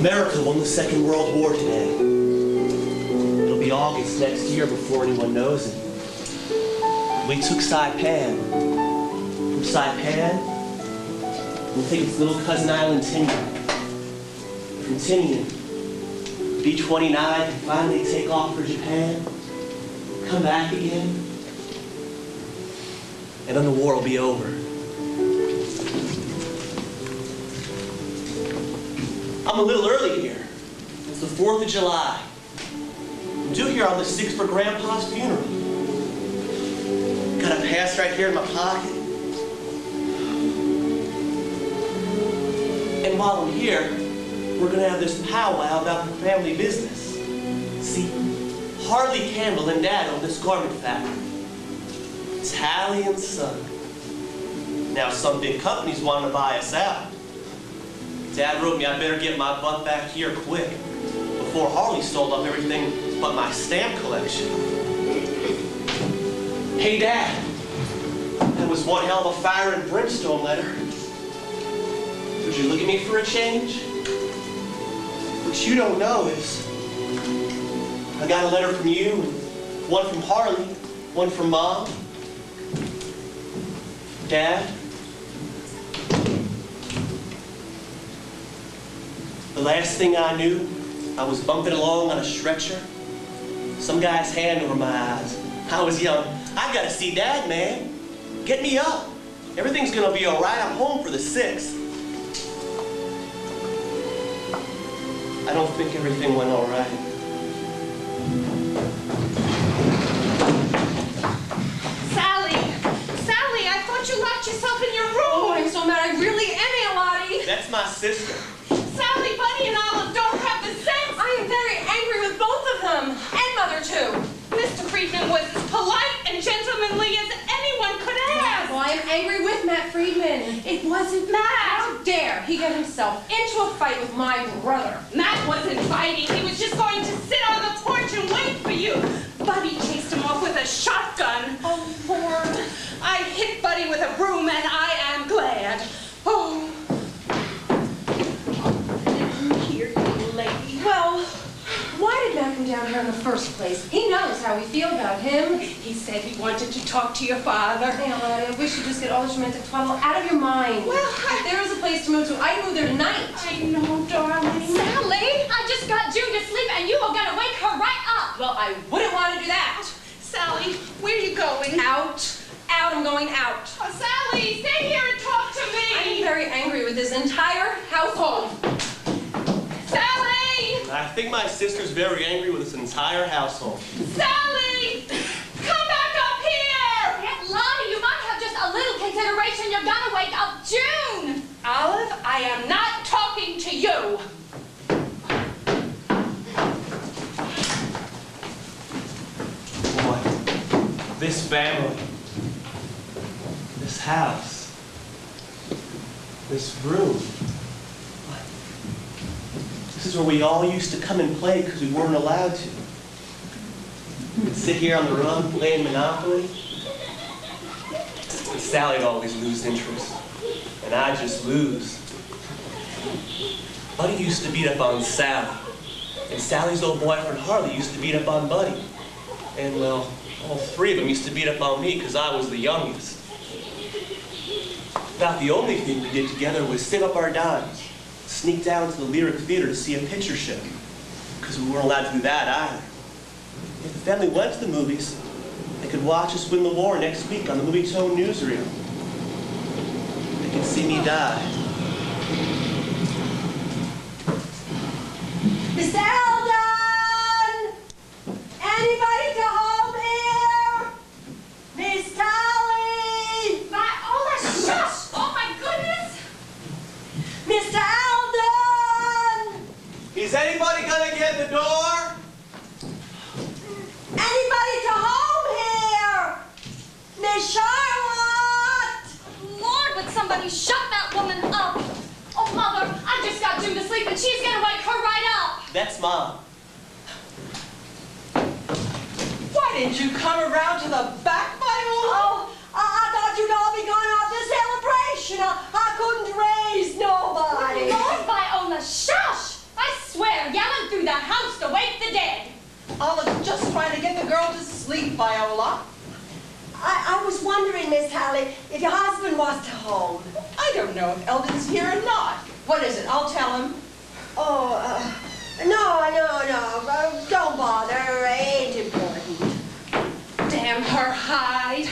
America won the Second World War today. It'll be August next year before anyone knows it. We took Saipan. From Saipan, we'll take its little cousin island, Tinian. From Tinian, B-29 can finally take off for Japan, come back again, and then the war will be over. I'm a little early here. It's the 4th of July. I'm due here on the 6th for Grandpa's funeral. Got a pass right here in my pocket. And while I'm here, we're gonna have this powwow about the family business. See, Harley Campbell and Dad own this garment factory. Talley and Son. Now some big companies want to buy us out. Dad wrote me I better get my butt back here quick before Harley sold up everything but my stamp collection. Hey Dad, that was one hell of a fire and brimstone letter. Would you look at me for a change? What you don't know is I got a letter from you, and one from Harley, one from Mom. Dad, the last thing I knew, I was bumping along on a stretcher. Some guy's hand over my eyes. I was yelling, I gotta see Dad, man. Get me up. Everything's gonna be all right. I'm home for the 6th. I don't think everything went all right. Sally, I thought you locked yourself in your room. Oh, I'm so mad. I really am, Aunt Lottie. That's my sister. Sally, Buddy and Olive don't have the sense. I am very angry with both of them. And Mother, too. Mr. Friedman was as polite and gentlemanly as anyone could have. Well, I'm angry with Matt Friedman. It wasn't Matt. How dare he get himself into a fight with my brother? Matt wasn't fighting. He was just going to sit on the porch and wait for you. Buddy chased him off with a shotgun. Oh, Lord. I hit Buddy with a broom, and I am glad. Oh. Here, you lady. Well, why did Matt come down here in the first place? He knows how we feel about him. He said he wanted to talk to your father. Aunt Lottie, I wish you'd just get all this romantic twaddle out of your mind. Well, there is a place to move to. I'd move there tonight. I know, darling. Sally, I just got June to sleep and you are gonna wake her right up. Well, I wouldn't want to do that. Sally, where are you going? Out. Out. I'm going out. Oh, Sally, stay here and talk to me. I'm very angry with this entire household. Sally! I think my sister's very angry with this entire household. Sally! Come back up here! Aunt Lottie, you might have just a little consideration. You're gonna wake up June. Olive, I am not talking to you. Boy, this family, this house, this room. This is where we all used to come and play because we weren't allowed to. We'd sit here on the rug playing Monopoly. And Sally'd always lose interest, and I'd just lose. Buddy used to beat up on Sally, and Sally's old boyfriend Harley used to beat up on Buddy. And well, all three of them used to beat up on me because I was the youngest. About the only thing we did together was save up our dimes, sneak down to the Lyric Theater to see a picture show, because we weren't allowed to do that either. If the family went to the movies, they could watch us win the war next week on the Movie Tone newsreel. They could see me die. Mr. Eldon! Anybody to home here? Miss Talley! Shush! Oh my goodness! Mr. Eldon! Is anybody gonna get the door? Anybody to home here? Miss Charlotte! Lord, would somebody shut that woman up? Oh, Mother, I just got June to sleep and she's gonna wake her right up. That's Mom. Why didn't you come around to the back, my old? Oh, I thought you'd all be going out to celebration. I couldn't raise nobody. Lord, Viola, shush! I through the house to wake the dead. Olive's just trying to get the girl to sleep, Viola. I was wondering, Miss Talley, if your husband was to home. I don't know if Eldon's here or not. What is it? I'll tell him. Oh, no. Don't bother. It ain't important. Damn her hide.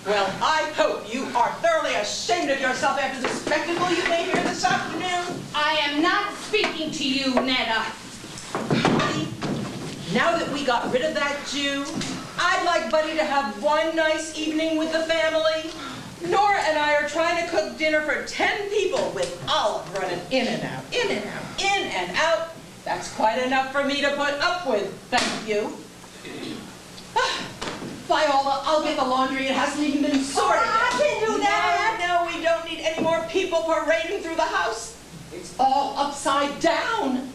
Well, I hope you are thoroughly ashamed of yourself after the spectacle you made here this afternoon. I am not speaking to you, Netta. Buddy, now that we got rid of that Jew, I'd like Buddy to have one nice evening with the family. Nora and I are trying to cook dinner for 10 people with Olive running in and out, in and out, in and out. That's quite enough for me to put up with, thank you. Viola, I'll get the laundry. It hasn't even been sorted yet. I can do that. No, we don't need any more people parading through the house. It's all upside down.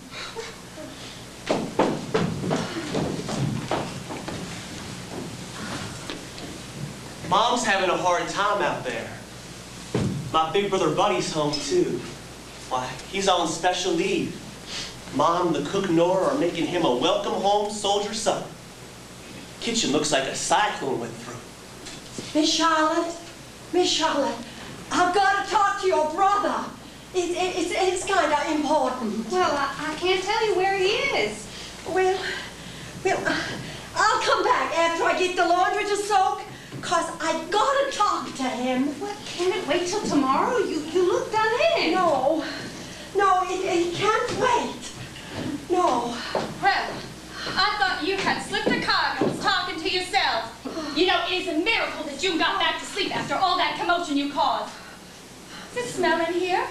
Mom's having a hard time out there. My big brother Buddy's home too. Why, he's on special leave. Mom and the cook Nora are making him a welcome home soldier supper. Kitchen looks like a cyclone went through. Miss Charlotte, I've got to talk to your brother. It's kind of important. Well, I can't tell you where he is. Well, I'll come back after I get the laundry to soak, 'cause I got to talk to him. What, can it wait till tomorrow? You look done in. No, it can't wait. No. Well, I thought you had slipped a card and was talking to yourself. You know, it is a miracle that you got back to sleep after all that commotion you caused. Does it smell in here?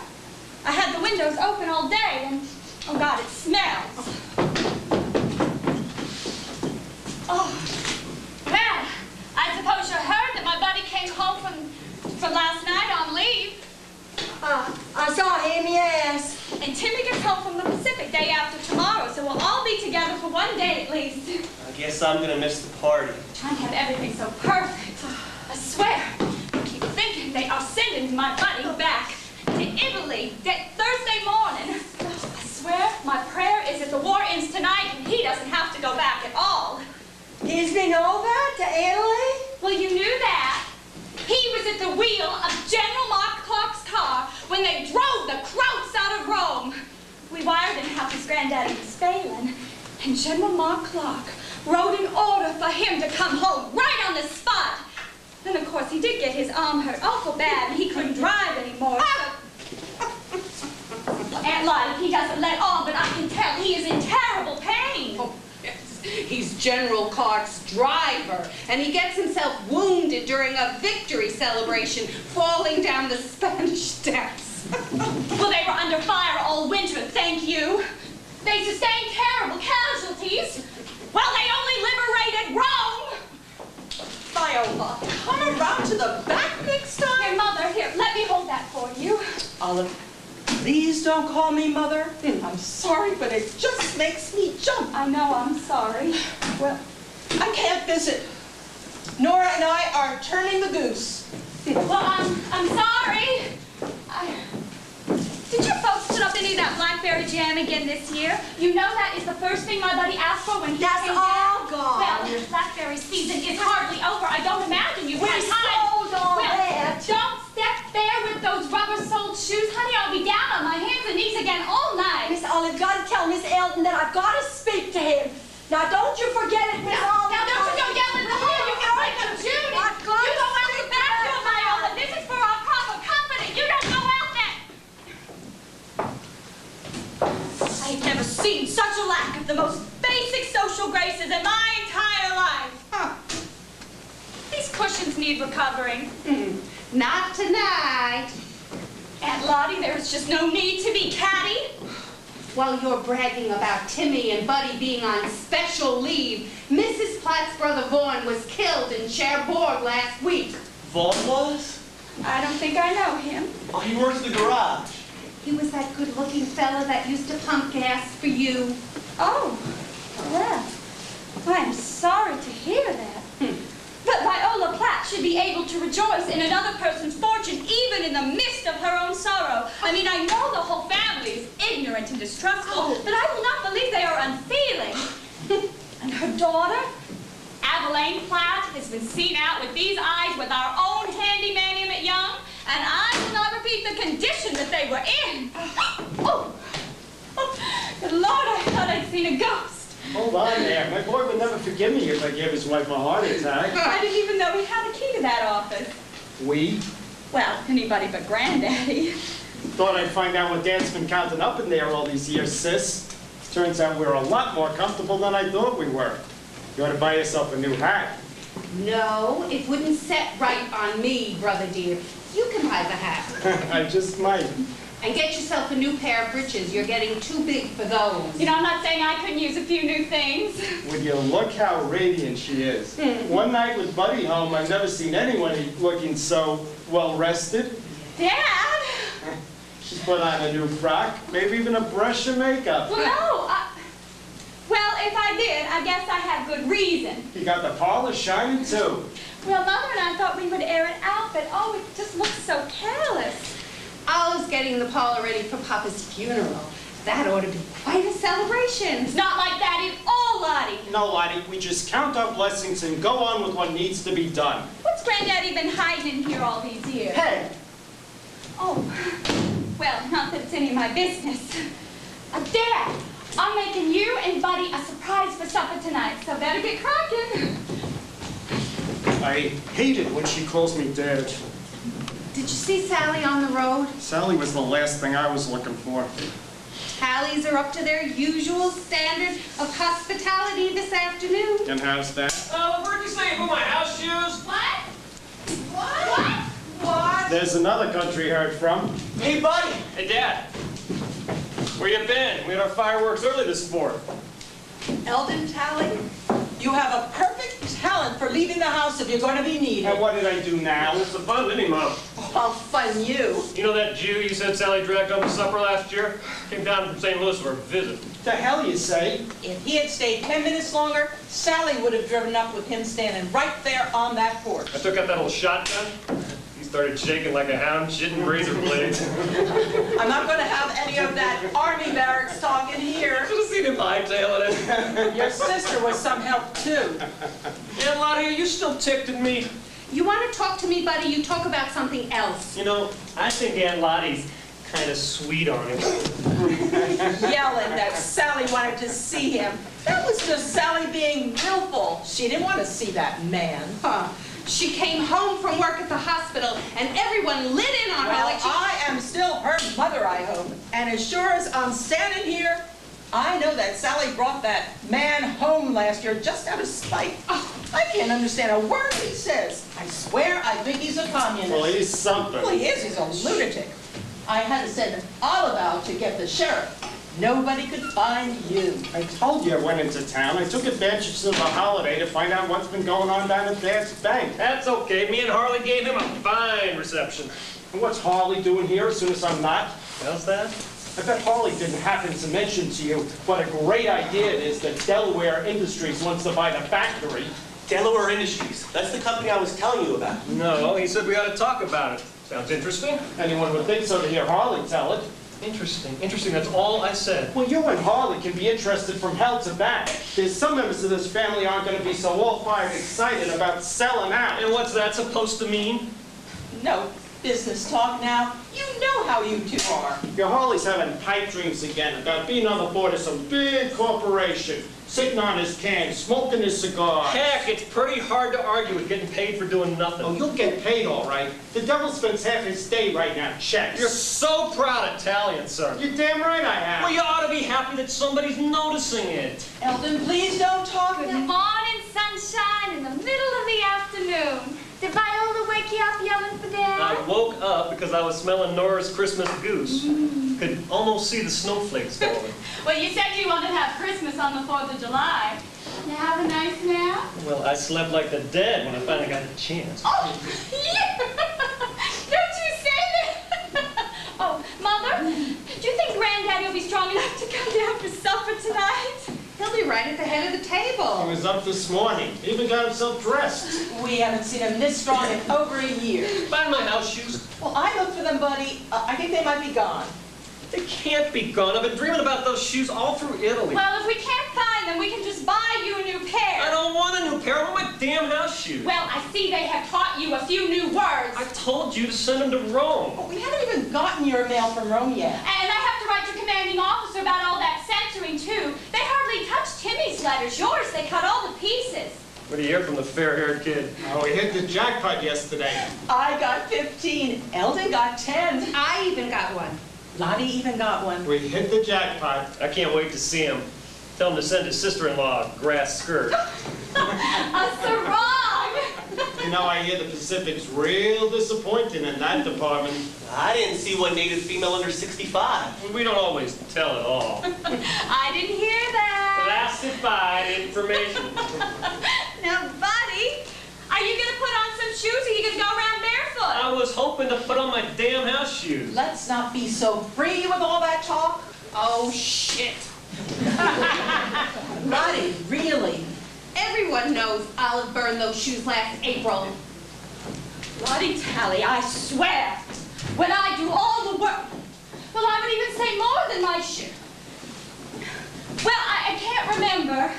I had the windows open all day and, oh God, it smells. Oh, well, I suppose you heard that my buddy came home from last night on leave. I saw him, yes. And Timmy gets home from the Pacific day after tomorrow, so we'll all be together for one day at least. I guess I'm gonna miss the party. Trying to have everything so perfect. I swear, I keep thinking they are sending my buddy back to Italy that Thursday morning. I swear, my prayer is that the war ends tonight and he doesn't have to go back at all. He's been over to Italy? Well, you knew that. He was at the wheel of General Mark Clark's car when they drove the Krauts out of Rome. We wired him how his granddaddy was failing, and General Mark Clark wrote an order for him to come home right on the spot. Then, of course, he did get his arm hurt awful bad, and he couldn't drive anymore. So... Aunt Lottie, he doesn't let on, but I can tell he is in terrible pain. Oh, yes. He's General Clark's driver, and he gets himself wounded during a victory celebration, falling down the Spanish Steps. Well, they were under fire all winter, thank you. They sustained terrible casualties. Well, they only liberated Rome. Viola, come around to the back next time. Here, Mother, here, let me hold that for you. Olive, please don't call me Mother. I'm sorry, but it just makes me jump. I know, I'm sorry. Well, I can't visit. Nora and I are turning the goose. Well, I'm sorry. Did your folks put up any of that blackberry jam again this year? You know that is the first thing my buddy asked for when he That's came all down. gone. Well, blackberry season is hardly over. I don't imagine you've We had time. sold all that. Don't step there with those rubber-soled shoes, honey. I'll be down on my hands and knees again all night. Miss Olive, got to tell Miss Eldon that I've got to speak to him. Now, don't you forget it, Miss Olive. Now, don't you go yelling at me. You can break up Judy. You go out the back door, Viola. This is for our proper company. You don't go out there. I've never seen such a lack of the most basic social graces in my entire life. These cushions need recovering. Not tonight. Aunt Lottie, there's just no need to be catty. While you're bragging about Timmy and Buddy being on special leave, Mrs. Platt's brother Vaughn was killed in Cherbourg last week. Vaughn was? I don't think I know him. Oh, he works in the garage. He was that good-looking fella that used to pump gas for you. Oh, well, I'm sorry to hear that. But Viola Platt should be able to rejoice in another person's fortune even in the midst of her own sorrow. I mean, I know the whole family is ignorant and distrustful, but I will not believe they are unfaithful daughter, Adeline Platt, has been seen out with these eyes with our own handyman Emmett Young, and I will not repeat the condition that they were in. Oh, good Lord, I thought I'd seen a ghost. Hold on there. My boy would never forgive me if I gave his wife a heart attack. I didn't even know he had a key to that office. We? Well, anybody but Granddaddy. Thought I'd find out what Dad's been counting up in there all these years, sis. Turns out we're a lot more comfortable than I thought we were. You ought to buy yourself a new hat. No, it wouldn't set right on me, brother dear. You can buy the hat. I just might. And get yourself a new pair of breeches. You're getting too big for those. You know, I'm not saying I couldn't use a few new things. Would you look how radiant she is? One night with Buddy home, I've never seen anyone looking so well-rested. Dad! She's put on a new frock, maybe even a brush of makeup. Well, no. Well, if I did, I guess I had good reason. You got the parlor shining, too. Well, Mother and I thought we would air it out, but oh, it just looks so careless. Olive's getting the parlor ready for Papa's funeral. That ought to be quite a celebration. It's not like that at all, Lottie. No, Lottie, we just count our blessings and go on with what needs to be done. What's Granddaddy been hiding in here all these years? Hey! Oh, well, not that it's any of my business. Dad, I'm making you and Buddy a surprise for supper tonight, so better get cracking. I hate it when she calls me Dad. Did you see Sally on the road? Sally was the last thing I was looking for. Tallies are up to their usual standard of hospitality this afternoon. And how's that? Where'd you say you put my house shoes? What? What? What? There's another country heard from. Hey, buddy. Hey, Dad. Where you been? We had our fireworks early this 4th. Eldon Talley, you have a perfect talent for leaving the house if you're going to be needed. And what did I do now? What's the fun, didn't he, Mom? I'll fun you. You know that Jew you said Sally dragged home to supper last year? Came down from St. Louis for a visit. The hell you say? If he had stayed 10 minutes longer, Sally would have driven up with him standing right there on that porch. I took out that old shotgun. He started shaking like a hound, shitting razor blades. I'm not going to have any of that army barracks talk in here. Should have seen him hightailing it. Your sister was some help, too. Yeah, Lottie, are you still ticked at me? You want to talk to me, buddy? You talk about something else. You know, I think Aunt Lottie's kind of sweet on him. Yelling that Sally wanted to see him. That was just Sally being willful. She didn't want to see that man. Huh. She came home from work at the hospital, and everyone lit in on her Well, like she... I am still her mother, I hope. And as sure as I'm standing here, I know that Sally brought that man home last year just out of spite. Oh, I can't understand a word he says. I swear I think he's a communist. Well, he's something. Well, he is. He's a lunatic. I had to send Olive out to get the sheriff. Nobody could find you. I told you I went into town. I took advantage of the holiday to find out what's been going on down at Dad's bank. That's okay. Me and Harley gave him a fine reception. And what's Harley doing here as soon as I'm not? How's that? I bet Harley didn't happen to mention to you what a great idea it is that Delaware Industries wants to buy the factory. Delaware Industries. That's the company I was telling you about. No, he said we ought to talk about it. Sounds interesting. Anyone would think so to hear Harley tell it. Interesting. Interesting. That's all I said. Well, you and Harley can be interested from hell to back. There's some members of this family aren't going to be so all-fired excited about selling out. And what's that supposed to mean? No business talk now. You know how you two are. Your Harley's having pipe dreams again about being on the board of some big corporation, sitting on his can, smoking his cigar. Heck, it's pretty hard to argue with getting paid for doing nothing. Oh, you'll get paid all right. The devil spends half his day writing out checks. You're so proud Italian, sir. You're damn right I am. Well, you ought to be happy that somebody's noticing it. Eldon, please don't talk Good now. morning, sunshine, in the middle of the afternoon. Did Viola wake you up yelling for Dad? I woke up because I was smelling Nora's Christmas goose. Could almost see the snowflakes falling. Well, you said you wanted to have Christmas on the 4th of July. You have a nice nap? Well, I slept like the dead when I finally got the chance. Oh, yeah. Don't you say that? Oh, Mother, do you think Granddaddy will be strong enough to come down for supper tonight? He'll be right at the head of the He table. was up this morning. He even got himself dressed. We haven't seen him this strong in over a year. Find my house shoes. Well, I looked for them, buddy. I think they might be gone. They can't be gone. I've been dreaming about those shoes all through Italy. Well, if we can't find then we can just buy you a new pair. I don't want a new pair. I want my damn house shoes. Well, I see they have taught you a few new words. I told you to send them to Rome. Oh, we haven't even gotten your mail from Rome yet. And I have to write your commanding officer about all that censoring, too. They hardly touched Timmy's letters. Yours, they cut all the pieces. What do you hear from the fair-haired kid? Oh, we hit the jackpot yesterday. I got 15. Eldon got 10. I even got one. Lottie even got one. We hit the jackpot. I can't wait to see him. Tell him to send his sister-in-law a grass skirt. A sarong! You know, I hear the Pacific's real disappointed in that department. I didn't see one native female under 65. We don't always tell it all. I didn't hear that. Classified information. Now, buddy, are you going to put on some shoes or are you going to go around barefoot? I was hoping to put on my damn house shoes. Let's not be so free with all that talk. Oh, shit. Lottie, really? Everyone knows Olive burned those shoes last April. Lottie Talley, I swear, when I do all the work, well, I would even say more than my shoe. Well, I can't remember.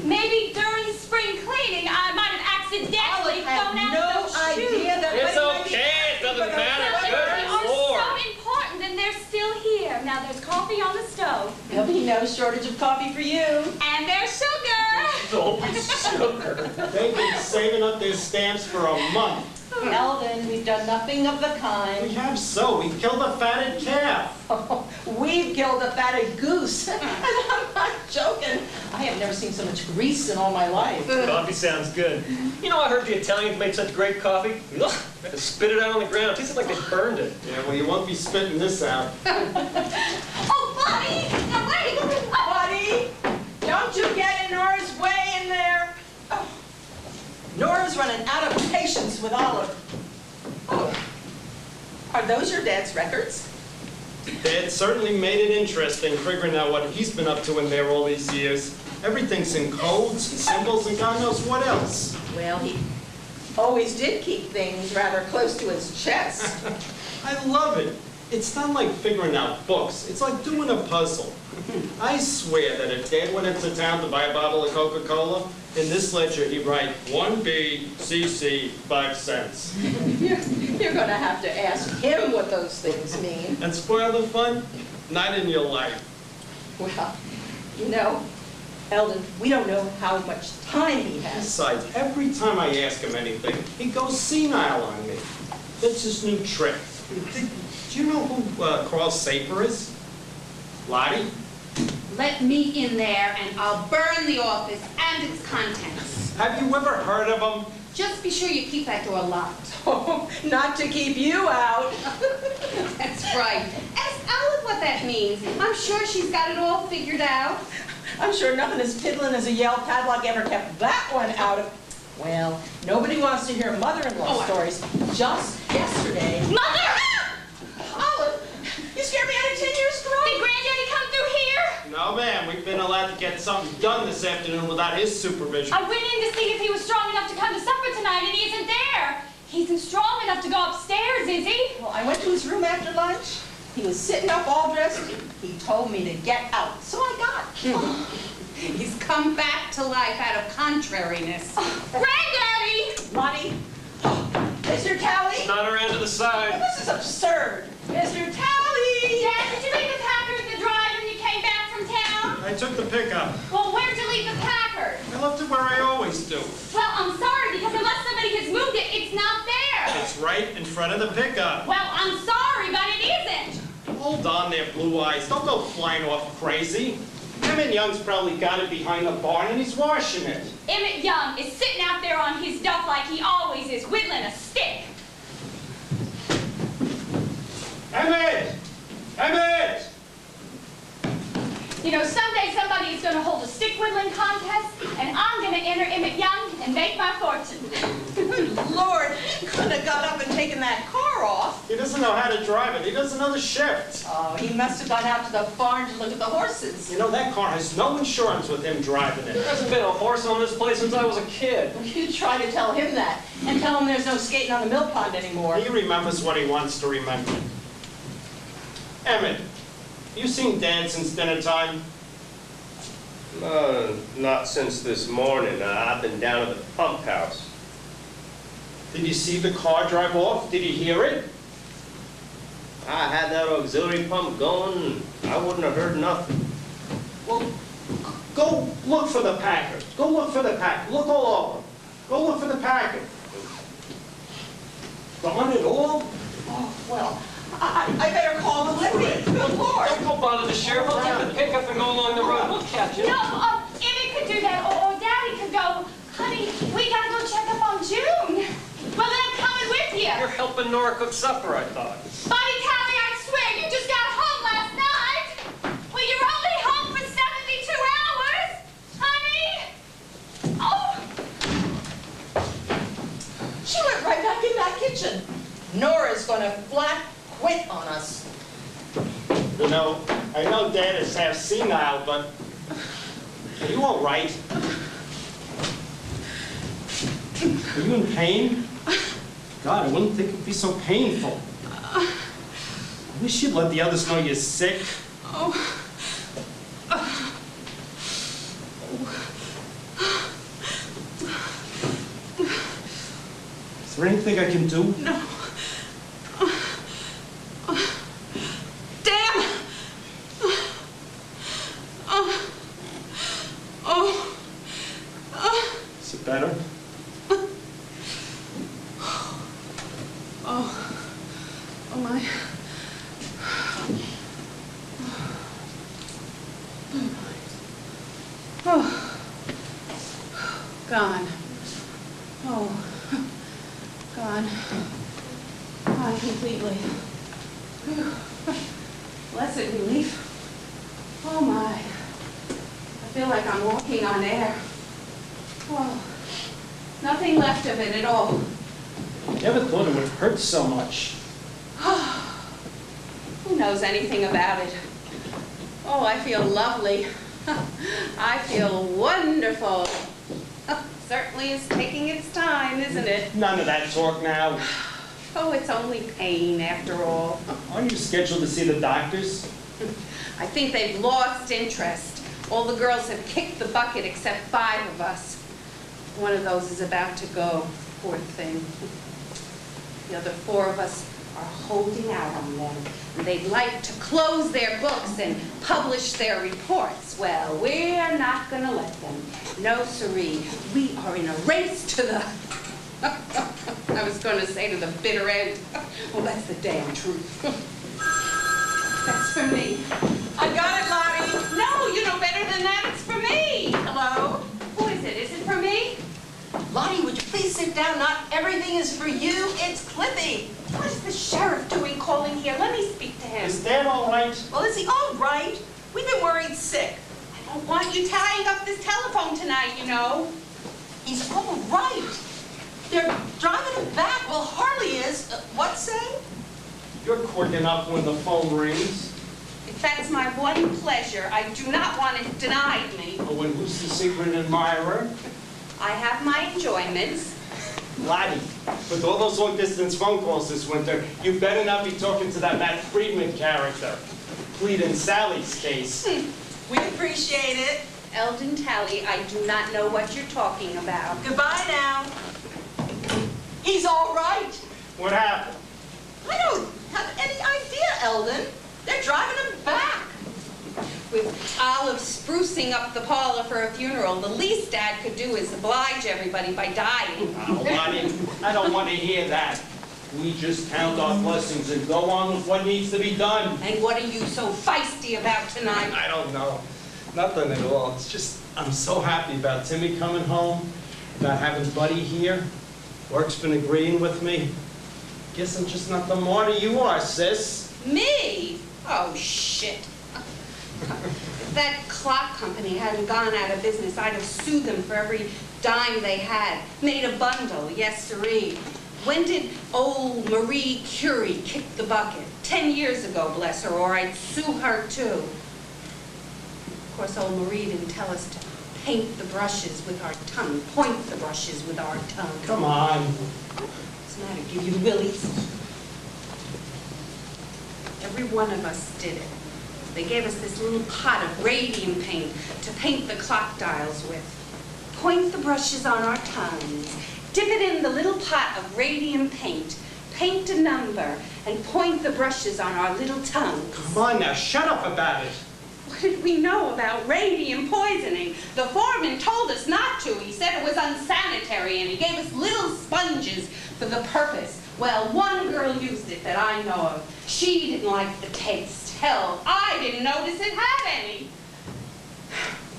Maybe during spring cleaning, I might have accidentally thrown out those shoes. Idea that It's okay. It doesn't matter. Well, Good they are Lord. so important, and they're still here. Now, there's coffee on the stove, There'll be no shortage of coffee for you. and there's sugar. Oh, sugar. They've been saving up their stamps for a month. Eldon, we've done nothing of the We kind. have so. We killed a fatted calf. We've killed a fatted goose. And I'm not joking. I have never seen so much grease in all my life. Coffee sounds good. You know, I heard the Italians made such great coffee. Ugh, I had to spit it out on the ground. It tasted like they burned it. Yeah, well, you won't be spitting this out. Oh, buddy! Now, wait! Buddy, don't you get in Nora's way in there. Oh. Nora's running out of patience with Olive. Oh. Are those your dad's records? Dad certainly made it interesting figuring out what he's been up to in there all these years. Everything's in codes and symbols and God knows what else. Well, he always did keep things rather close to his chest. I love it. It's not like figuring out books. It's like doing a puzzle. I swear that if Dad went into town to buy a bottle of Coca-Cola, in this ledger he'd write 1B CC 5 cents. You're going to have to ask him what those things mean. And spoil the fun? Not in your life. Well, you know, Eldon, we don't know how much time he has. Besides, every time I ask him anything, he goes senile on me. That's his new trick. Do you know who Carl Saper is? Lottie? Let me in there and I'll burn the office and its contents. Have you ever heard of him? Just be sure you keep that door locked. Oh, not to keep you out. That's right. Ask Olive what that means. I'm sure she's got it all figured out. I'm sure nothing as piddling as a Yale padlock ever kept that one out of... Well, nobody wants to hear mother-in-law stories. Just yesterday... Mother! Olive, you scared me out of 10 years Did growth. Granddaddy come through here? No, ma'am. We've been allowed to get something done this afternoon without his supervision. I went in to see if he was strong enough to come to supper tonight, and he isn't there. He isn't strong enough to go upstairs, is he? Well, I went to his room after lunch. He was sitting up all dressed. He told me to get out, so I got. He's come back to life out of contrariness. Granddaddy! Lottie, Mr. Talley? Not around to the side. This is absurd. Mr. Talley! Dad, did you leave the Packard at the drive when you came back from town? I took the pickup. Well, where'd you leave the Packard? I left it where I always do. Well, I'm sorry, because unless somebody has moved it, it's not there. It's right in front of the pickup. Well, I'm sorry, but it isn't. Hold on there, Blue Eyes. Don't go flying off crazy. Emmett Young's probably got it behind the barn and he's washing it. Emmett Young is sitting out there on his duff like he always is, whittling a stick. Emmett! Emmett! You know, someday somebody is going to hold a stick whittling contest, and I'm going to enter Emmett Young and make my fortune. Lord, he couldn't have got up and taken that car off. He doesn't know how to drive it. He doesn't know the shift. Oh, he must have gone out to the barn to look at the horses. You know, that car has no insurance with him driving it. There hasn't been a horse on this place since I was a kid. You try to tell him that, and tell him there's no skating on the mill pond anymore. He remembers what he wants to remember. Emmett, you seen Dad since dinner time? Not since this morning. I've been down at the pump house. Did you see the car drive off? Did you hear it? I had that auxiliary pump going. I wouldn't have heard nothing. Well, go look for the packer. Go look for the packer. Look all over. Go look for the packer. Gone it all? Oh, well, I better call the livery. Good Lord. Don't go bother the sheriff. I'll take the pickup and go along the road. We'll catch it. No, Emmy could do that, or Daddy could go. Honey, we gotta go check up on June. Well, then I'm coming with you. You're helping Nora cook supper, I thought. Buddy Talley, I swear, you just got home last night. Well, you're only home for 72 hours, honey. Oh. She went right back in that kitchen. Nora's gonna flat quit on us. You know, I know Dad is half senile, but are you all right? Are you in pain? God, I wouldn't think it'd be so painful. I wish you'd let the others know you're sick. Is there anything I can do? No. Damn! Is it better? Oh my. Oh. Gone. Oh. Gone. Gone completely. Whew. Blessed relief. Oh my. I feel like I'm walking on air. Oh. Nothing left of it at all. Never thought it would hurt so much. Who knows anything about it? Oh, I feel lovely. I feel wonderful. Certainly is taking its time, isn't it? None of that talk now. Oh, it's only pain after all. Aren't you scheduled to see the doctors? I think they've lost interest. All the girls have kicked the bucket except 5 of us. One of those is about to go, poor thing. The other 4 of us are holding out on them. They'd like to close their books and publish their reports. Well, we're not going to let them. No, siree. We are in a race to the... I was going to say to the bitter end. Well, that's the damn truth. That's for me. I got it, Lottie. No, you know better than that. It's for me. Hello? Who is it? Is it for me? Lottie, would you please sit down? Not everything is for you. It's Clippy. What is the sheriff doing calling here? Let me speak to him. Is Dad all right? Well, is he all right? We've been worried sick. I don't want you tying up this telephone tonight, you know. He's all right. They're driving him back. Well, Harley is. What say? You're quirking up when the phone rings. If that's my one pleasure, I do not want it denied me. Or when who's the secret admirer? I have my enjoyments. Lottie, with all those long-distance phone calls this winter, you better not be talking to that Matt Friedman character. Pleading Sally's case. We appreciate it. Eldon Talley, I do not know what you're talking about. Goodbye now. He's all right. What happened? I don't have any idea, Eldon. They're driving him back. With Olive sprucing up the parlor for a funeral, the least Dad could do is oblige everybody by dying. Oh, Lottie, I don't want to hear that. We just count our blessings and go on with what needs to be done. And what are you so feisty about tonight? I don't know. Nothing at all. It's just, I'm so happy about Timmy coming home, about having Buddy here. Work's been agreeing with me. Guess I'm just not the martyr you are, sis. Me? Oh, shit. If that clock company hadn't gone out of business, I'd have sued them for every dime they had. Made a bundle, yes siree. When did old Marie Curie kick the bucket? 10 years ago, bless her, or I'd sue her too. Of course, old Marie didn't tell us to paint the brushes with our tongue, point the brushes with our tongue. Come on. What's the matter, give you the willies? Every one of us did it. They gave us this little pot of radium paint to paint the clock dials with. Point the brushes on our tongues, dip it in the little pot of radium paint, paint a number, and point the brushes on our little tongues. Come on now, shut up about it. What did we know about radium poisoning? The foreman told us not to. He said it was unsanitary, and he gave us little sponges for the purpose. Well, one girl used it that I know of. She didn't like the taste. Hell, I didn't notice it had any.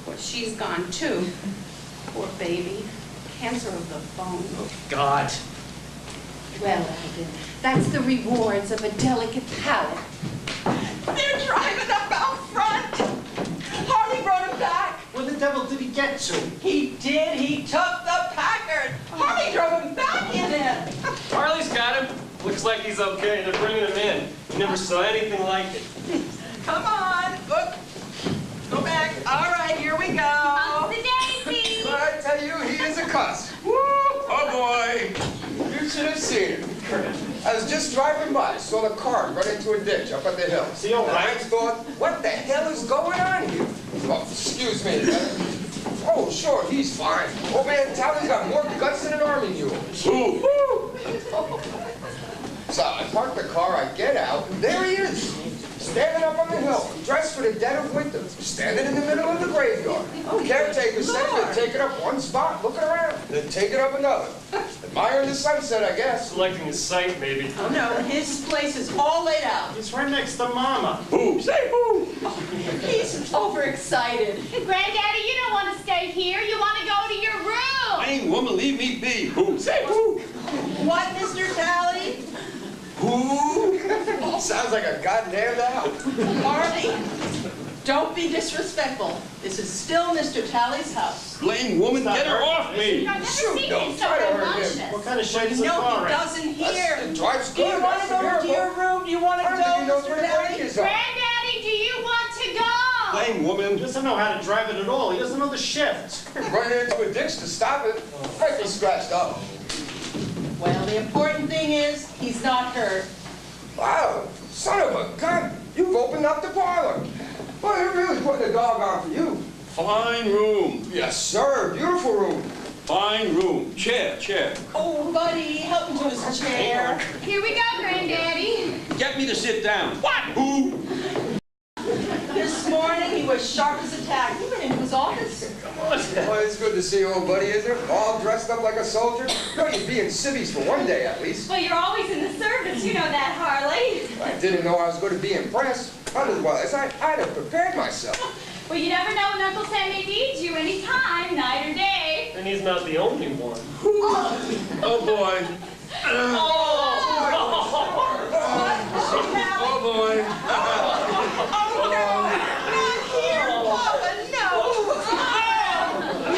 Well, she's gone too. Poor baby. Cancer of the bone. Oh, God. Well, Alden, that's the rewards of a delicate palate. They're driving up out front. Harley brought him back. Where the devil did he get to? He did. He took the Packard. Harley drove him back in it. Harley's got him. Looks like he's okay. They're bringing him in. Never saw anything like it. Come on. Look. Go back. All right, here we go. The daisy! But I tell you, he is a cuss. Woo! Oh boy! You should have seen him. I was just driving by, saw the car run into a ditch up at the hill. Is he all right? And I thought, what the hell is going on here? Oh, excuse me. Oh, sure, he's fine. Old man Talley's got more guts than an army mule. Woo! So I park the car, I get out, and there he is. Standing up on the hill, dressed for the dead of winter, standing in the middle of the graveyard. Caretaker said he'd take it up one spot, looking around, then take it up another. Admiring the sunset, I guess. Selecting a site, maybe. Oh, no, his place is all laid out. He's right next to Mama. Who? Say who? He's overexcited. Granddaddy, you don't want to stay here. You want to go to your room. Plain woman, leave me be. Who? Say who? What, Mr. Talley? Who? Sounds like a goddamn owl. Harley, don't be disrespectful. This is still Mr. Talley's house. Plain woman, get her off me. I've never Shoot, seen don't you so try to hurt rambunctious. him. What kind of shape's the No, car he in? doesn't hear. It drives Do you good. want to go to your room? Do you want to I don't think he go, knows Mr. where the Talley? brake is on. Granddaddy, do you want to go? Plain woman. He doesn't know how to drive it at all. He doesn't know the shift. Running into a ditch to stop it. Might be scratched up. Well, the important thing is he's not hurt. Wow, son of a gun. You've opened up the parlor. Well, they're really putting the dog on for you. Fine room. Yes, sir. Beautiful room. Fine room. Chair. Oh, buddy, help him to his chair. Here we go, Granddaddy. Get me to sit down. What? Who? This morning he was sharp as a tack. You went into his office. Well, it's good to see you, old buddy, isn't it? All dressed up like a soldier. You know, you'd be in civvies for one day at least. Well, you're always in the service. You know that, Harley. I didn't know I was going to be impressed. Otherwise, I'd have prepared myself. Well, you never know when Uncle Sam may need you any time, night or day. And he's not the only one. Oh boy. Oh boy. Oh, no! Not here, Papa, no!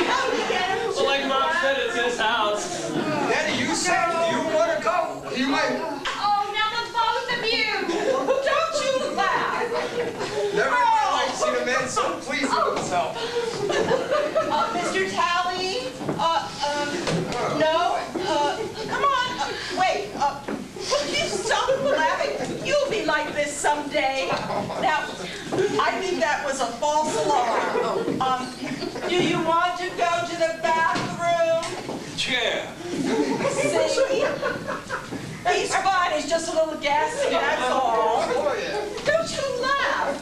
How did he get him? Well, like Mom said, it's his house. Daddy, you said you want to go. You might. Oh, now the both of you. Don't you laugh! Never in my life seen a man so pleased with himself. Mr. Talley? No? Come on. Wait. Will you stop laughing? You'll be like this someday. Now, I think that was a false alarm. Do you want to go to the bathroom? Chair. See? He's fine. He's just a little gassy, that's all. Oh, yeah. Don't you laugh.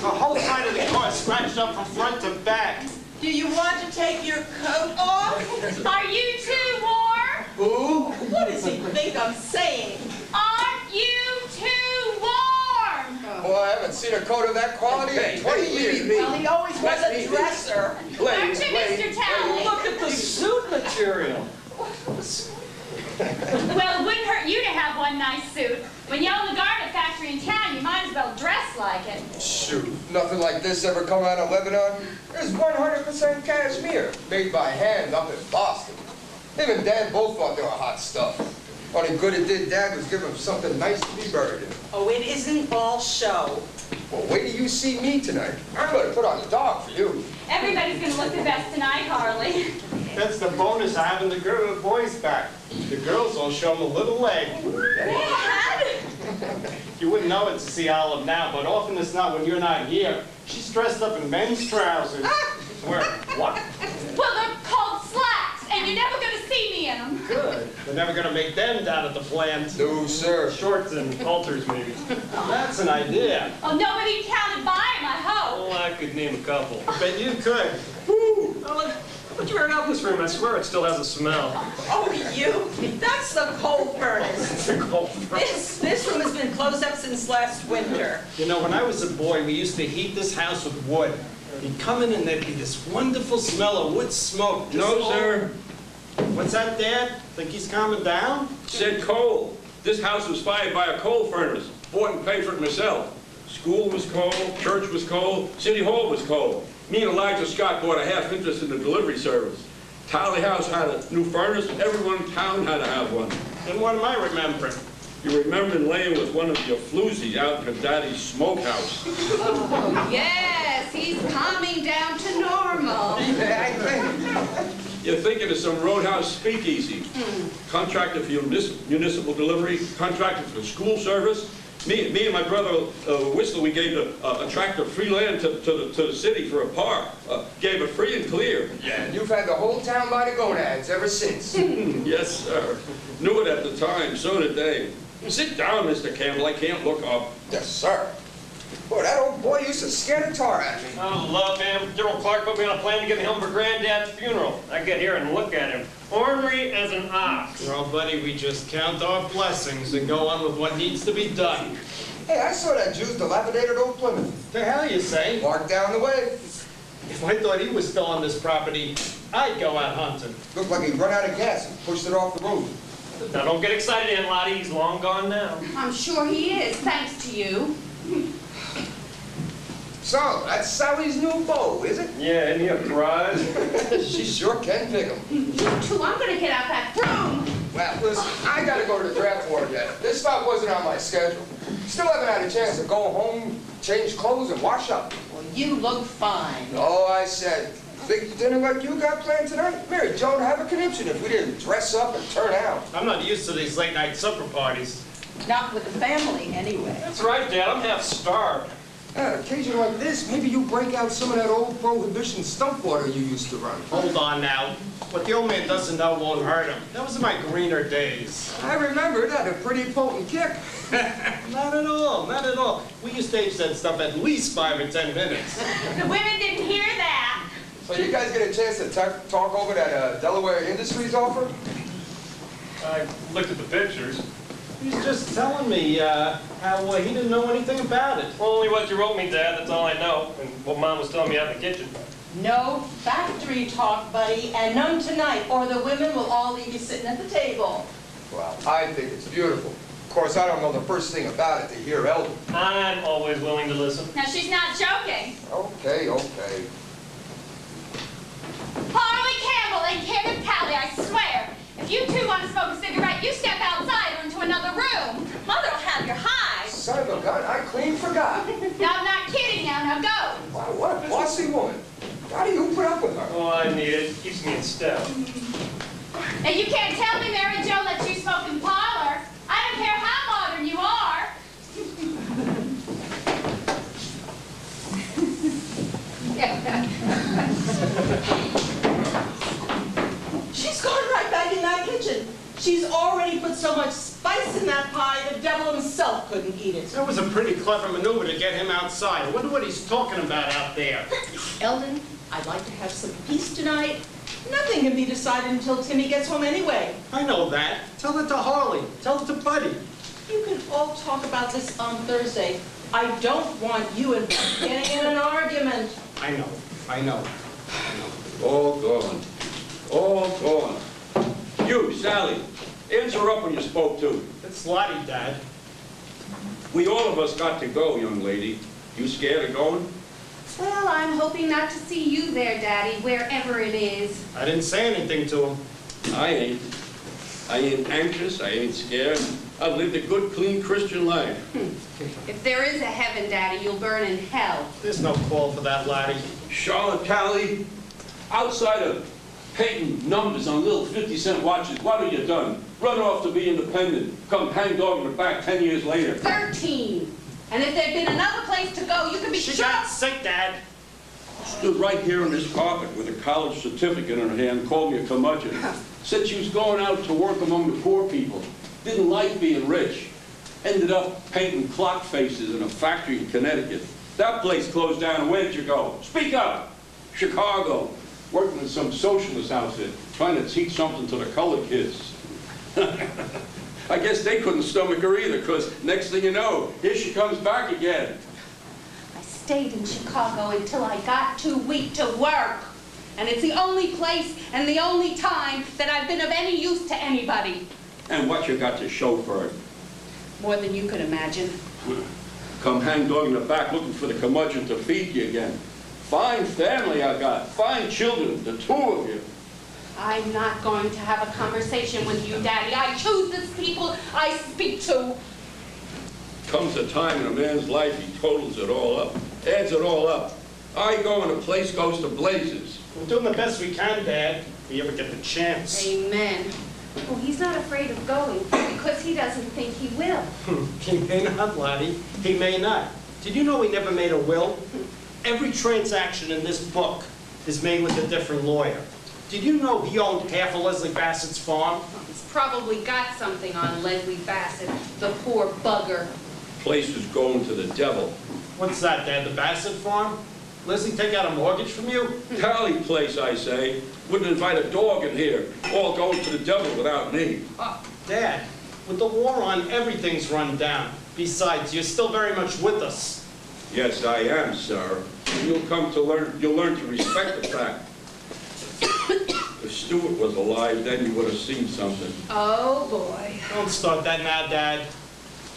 The whole side of the car scratched up from front to back. Do you want to take your coat off? Are you too warm? Who? What does he think I'm saying? Aren't you too warm? Boy, I haven't seen a coat of that quality in 20 years. Well, he always was a dresser. Aren't you, Mr. Talley? Look at the suit material. Well, it wouldn't hurt you to have one nice suit. When you own the garment factory in town, you might as well dress like it. Shoot, nothing like this ever come out of Lebanon. It's 100% cashmere, made by hand up in Boston. Him and Dad both thought they were hot stuff. Only good it did Dad was give him something nice to be buried in. Oh, it isn't all show. Well, wait till you see me tonight. I'm going to put on the dog for you. Everybody's going to look the best tonight, Harley. That's the bonus of having the boys back. The girls will show them a little leg. Dad? You You wouldn't know it to see Olive now, but often it's not when you're not here. She's dressed up in men's trousers. Where? What? Well, they're called slacks, and you're never going to see me in them. Good. We're never going to make them down at the plant. No, sir. Shorts and halters, maybe. That's an idea. Oh, nobody counted by him, I hope. Oh, I could name a couple. Bet you could. Woo! Let you air out this room. I swear it still has a smell. Oh, you? That's the coal furnace. It's a cold furnace. This room has been closed up since last winter. You know, when I was a boy, we used to heat this house with wood. You'd come in and there'd be this wonderful smell of wood smoke. No, sir. What's that, Dad? Think he's calming down? Said coal. This house was fired by a coal furnace. Bought and paid for it myself. School was coal, church was coal, City Hall was coal. Me and Elijah Scott bought a half interest in the delivery service. Talley House had a new furnace. Everyone in town had to have one. And what am I remembering? You remember laying with one of your floozies out in her daddy's smokehouse. Oh, yes, he's calming down to normal. You're thinking of some roadhouse speakeasy. Contractor for municipal delivery, contractor for school service. Me and my brother Whistler, we gave a tract of free land to the city for a park. Gave it free and clear. Yeah, and you've had the whole town by the gonads ever since. Yes, sir. Knew it at the time, so did they. Sit down, Mr. Campbell, I can't look up. Yes, sir. Boy, that old boy used to scare the tar out of me. I love him. General Clark put me on a plan to get me home for Granddad's funeral. I get here and look at him. Ornery as an ox. Well, buddy, we just count our blessings and go on with what needs to be done. Hey, I saw that Jew's dilapidated old Plymouth. The hell you say? Parked down the way. If I thought he was still on this property, I'd go out hunting. Looked like he'd run out of gas and pushed it off the road. Now don't get excited, Aunt Lottie. He's long gone now. I'm sure he is, thanks to you. So, that's Sally's new beau, is it? Yeah, isn't he a prize? She sure can pick him. You too, I'm gonna get out that broom. Well, listen, I gotta go to the draft board yet. This stop wasn't on my schedule. Still haven't had a chance to go home, change clothes, and wash up. Well, you look fine. Oh, I said, big dinner like you got planned tonight? Mary Joe would have a conniption if we didn't dress up and turn out. I'm not used to these late night supper parties. Not with the family, anyway. That's right, Dad. I'm half starved. On an occasion like this, maybe you break out some of that old Prohibition stump water you used to run. Hold on now. What the old man doesn't know won't hurt him. That was in my greener days. I remember it had a pretty potent kick. Not at all, not at all. We used to age that stuff at least 5 or 10 minutes. The women didn't hear that. So you guys get a chance to talk over that Delaware Industries offer? I looked at the pictures. He's just telling me how he didn't know anything about it. Only what you wrote me, Dad. That's all I know. And what Mom was telling me out in the kitchen. No factory talk, buddy, and none tonight, or the women will all leave you sitting at the table. Well, I think it's beautiful. Of course, I don't know the first thing about it to hear Elder. I'm always willing to listen. Now, she's not joking. Okay, okay. Harley Campbell and Kenneth Talley, I swear. If you two want to smoke a cigarette, you step outside or into another room. Mother will have your hide. Son of a gun, I clean forgot. No, I'm not kidding now go. Wow, what a bossy woman. How do you put up with her? Oh, I need it. Keeps me in step. And you can't tell me Mary Jo lets you smoke in parlor. I don't care how modern you are. She's going right back in that kitchen. She's already put so much spice in that pie, the devil himself couldn't eat it. That was a pretty clever maneuver to get him outside. I wonder what he's talking about out there. Eldon, I'd like to have some peace tonight. Nothing can be decided until Timmy gets home anyway. I know that. Tell it to Harley. Tell it to Buddy. You can all talk about this on Thursday. I don't want you and Bud getting in an argument. I know. I know. All gone. All gone. You, Sally, answer up when you're spoke to. It's Lottie, Dad. We all of us got to go, young lady. You scared of going? Well, I'm hoping not to see you there, Daddy, wherever it is. I didn't say anything to him. I ain't. I ain't anxious, I ain't scared. I've lived a good, clean Christian life. If there is a heaven, Daddy, you'll burn in hell. There's no call for that, Lottie. Charlotte Talley, outside of painting numbers on little 50-cent watches. What have you done? Run off to be independent. Come hang dog in the back 10 years later. 13. And if there'd been another place to go, you could be She sure. got sick, Dad. Stood right here on this carpet with a college certificate in her hand, called me a curmudgeon. Said she was going out to work among the poor people. Didn't like being rich. Ended up painting clock faces in a factory in Connecticut. That place closed down. Where did you go? Speak up. Chicago. Working in some socialist outfit, trying to teach something to the colored kids. I guess they couldn't stomach her either, because next thing you know, here she comes back again. I stayed in Chicago until I got too weak to work. And it's the only place and the only time that I've been of any use to anybody. And what you got to show for it? More than you could imagine. Come hang dog in the back looking for the curmudgeon to feed you again. Fine family I got, fine children, the two of you. I'm not going to have a conversation with you, Daddy. I choose the people I speak to. Comes a time in a man's life he totals it all up, adds it all up. I go and the place goes to blazes. We're doing the best we can, Dad. If we ever get the chance. Amen. Well, he's not afraid of going because he doesn't think he will. He may not, Lottie. He may not. Did you know he never made a will? Every transaction in this book is made with a different lawyer. Did you know he owned half of Leslie Bassett's farm? He's probably got something on Leslie Bassett, the poor bugger. Place is going to the devil. What's that, Dad? The Bassett farm? Leslie take out a mortgage from you? Talley place, I say. Wouldn't invite a dog in here. All going to the devil without me. Dad, with the war on, everything's run down. Besides, you're still very much with us. Yes, I am, sir. You'll learn to respect the fact. If Stewart was alive, then you would have seen something. Oh, boy. Don't start that now, Dad.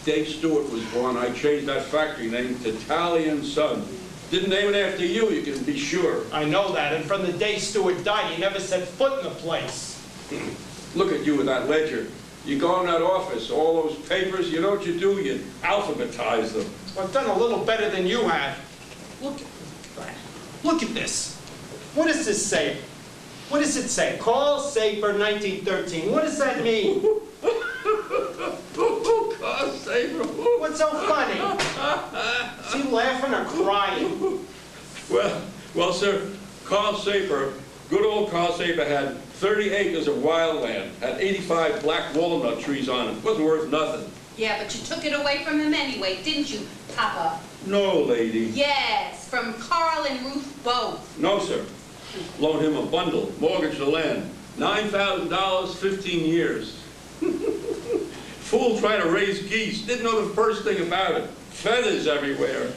Dave Stewart was born. I changed that factory name to Talley and Son. Didn't name it after you, you can be sure. I know that, and from the day Stewart died, he never set foot in the place. Look at you with that ledger. You go in that office, all those papers, you know what you do? You alphabetize them. Well, I've done a little better than you have. Look at this. What does this say? What does it say? Carl Saper, 1913. What does that mean? Carl Saper. What's so funny? Is he laughing or crying? Well, sir, Carl Saper, good old Carl Saper had 30 acres of wild land, had 85 black walnut trees on it. Wasn't worth nothing. Yeah, but you took it away from him anyway, didn't you, Papa? No, lady. Yes, from Carl and Ruth both. No, sir. Loaned him a bundle, mortgaged the land. $9,000, 15 years. Fool trying to raise geese, didn't know the first thing about it. Feathers everywhere.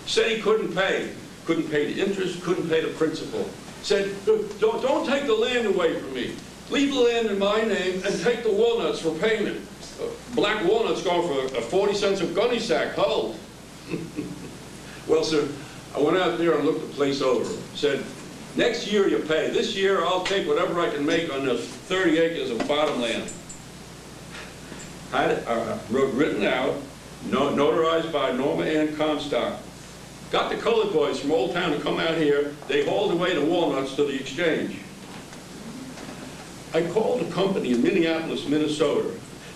Said he couldn't pay. Couldn't pay the interest, couldn't pay the principal. Said, don't take the land away from me. Leave the land in my name and take the walnuts for payment. Black walnuts going for 40 cents a gunny sack hull. Well, sir, I went out there and looked the place over. Said, next year you pay. This year I'll take whatever I can make on this 30 acres of bottom land. Had it written out, notarized by Norma Ann Comstock. Got the colored boys from Old Town to come out here. They hauled away the walnuts to the exchange. I called a company in Minneapolis, Minnesota.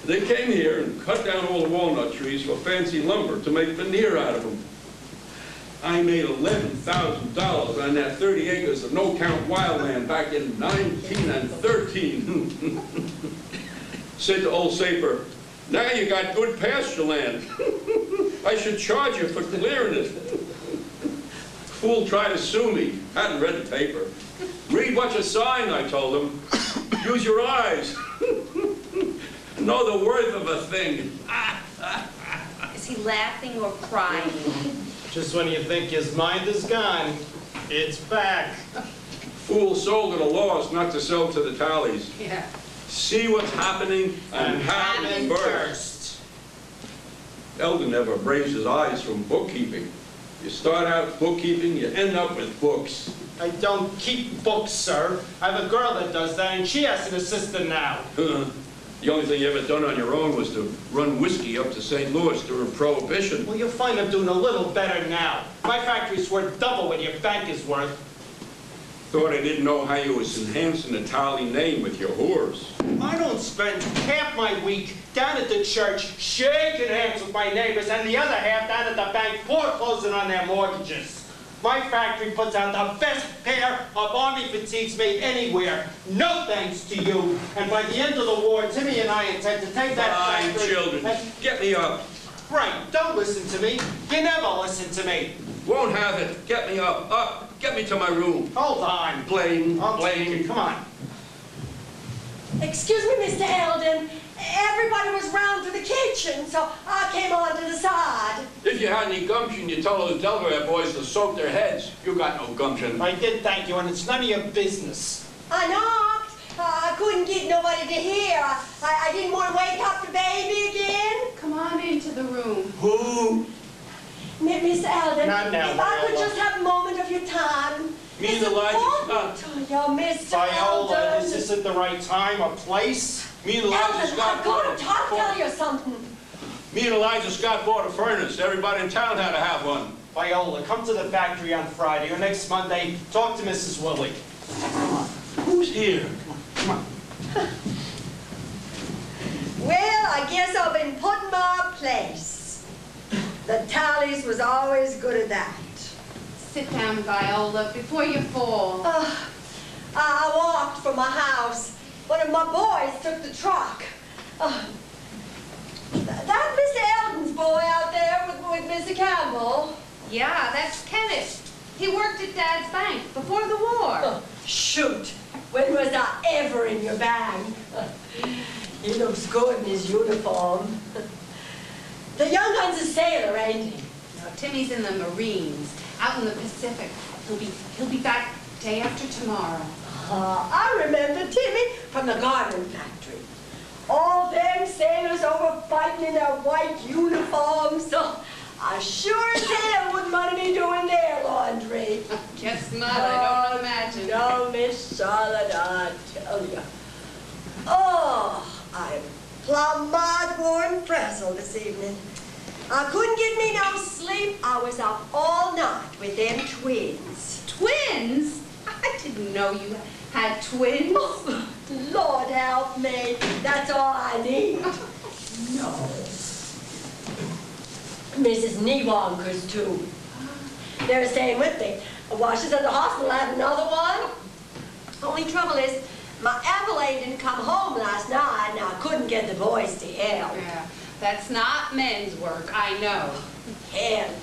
They came here and cut down all the walnut trees for fancy lumber to make veneer out of them. I made $11,000 on that 30 acres of no-count wildland back in 1913. Said to old Saper, now you got good pasture land. I should charge you for clearing it. Fool tried to sue me. Hadn't read the paper. Read what you signed, I told him. Use your eyes. Know the worth of a thing. Is he laughing or crying? Just when you think his mind is gone, it's back. Fool sold at a loss not to sell to the Talleys. Yeah. See what's happening and happen first. Eldon never raised his eyes from bookkeeping. You start out bookkeeping, you end up with books. I don't keep books, sir. I have a girl that does that, and she has an assistant now. The only thing you ever done on your own was to run whiskey up to St. Louis during Prohibition. Well, you'll find I'm doing a little better now. My factory's worth double what your bank is worth. Thought I didn't know how you was enhancing the Talley name with your whores. I don't spend half my week down at the church shaking hands with my neighbors and the other half down at the bank foreclosing on their mortgages. My factory puts out the best pair of army fatigues made anywhere. No thanks to you. And by the end of the war, Timmy and I intend to take that Fine, factory... children, get me up. Right, don't listen to me. You never listen to me. Won't have it. Get me up. Up. Get me to my room. Hold on. Blame. I'll take you. Come on. Excuse me, Mr. Eldon. Everybody was round to the kitchen, so I came on to the side. If you had any gumption, you tell those Delaware boys to soak their heads. You got no gumption. I did thank you, and it's none of your business. I knocked. I couldn't get nobody to hear. I didn't want to wake up the baby again. Come on into the room. Who? Mr. Eldon, Not now, if I could Viola. just have a moment of your time. Me and It's Elijah's important to you, Mr. Viola, Eldon. is this at the right time or place? Me and Elijah Eldon, Scott I've got bought to tell you something. Me and Elijah Scott bought a furnace. Everybody in town had to have one. Viola, come to the factory on Friday or next Monday. Talk to Mrs. Willie. Who's here? Come on. Well, I guess I've been put in my place. The Talleys was always good at that. Sit down, Viola, before you fall. I walked from my house. One of my boys took the truck. That Mr. Eldon's boy out there with Mr. Campbell. Yeah, that's Kenneth. He worked at Dad's bank before the war. Shoot, when was I ever in your bag? He looks good in his uniform. The young gun's a sailor, ain't he? No, Timmy's in the Marines, out in the Pacific. He'll be back day after tomorrow. I remember Timmy from the garment factory. All them sailors over fighting in their white uniforms, so I sure as hell wouldn't want to be doing their laundry. Guess not, I don't imagine. No, Miss Charlotte, I tell you. Oh, I'm plumb mod-worn frazzled this evening. I couldn't get me no sleep. I was up all night with them twins. Twins? I didn't know you had twins. Oh, Lord help me. That's all I need. No. Mrs. Newonkers, too. They're staying with me. While she's at the hospital, I have another one. Only trouble is, my Evelyn didn't come home last night, and I couldn't get the boys to help. Yeah, that's not men's work, I know. Hell,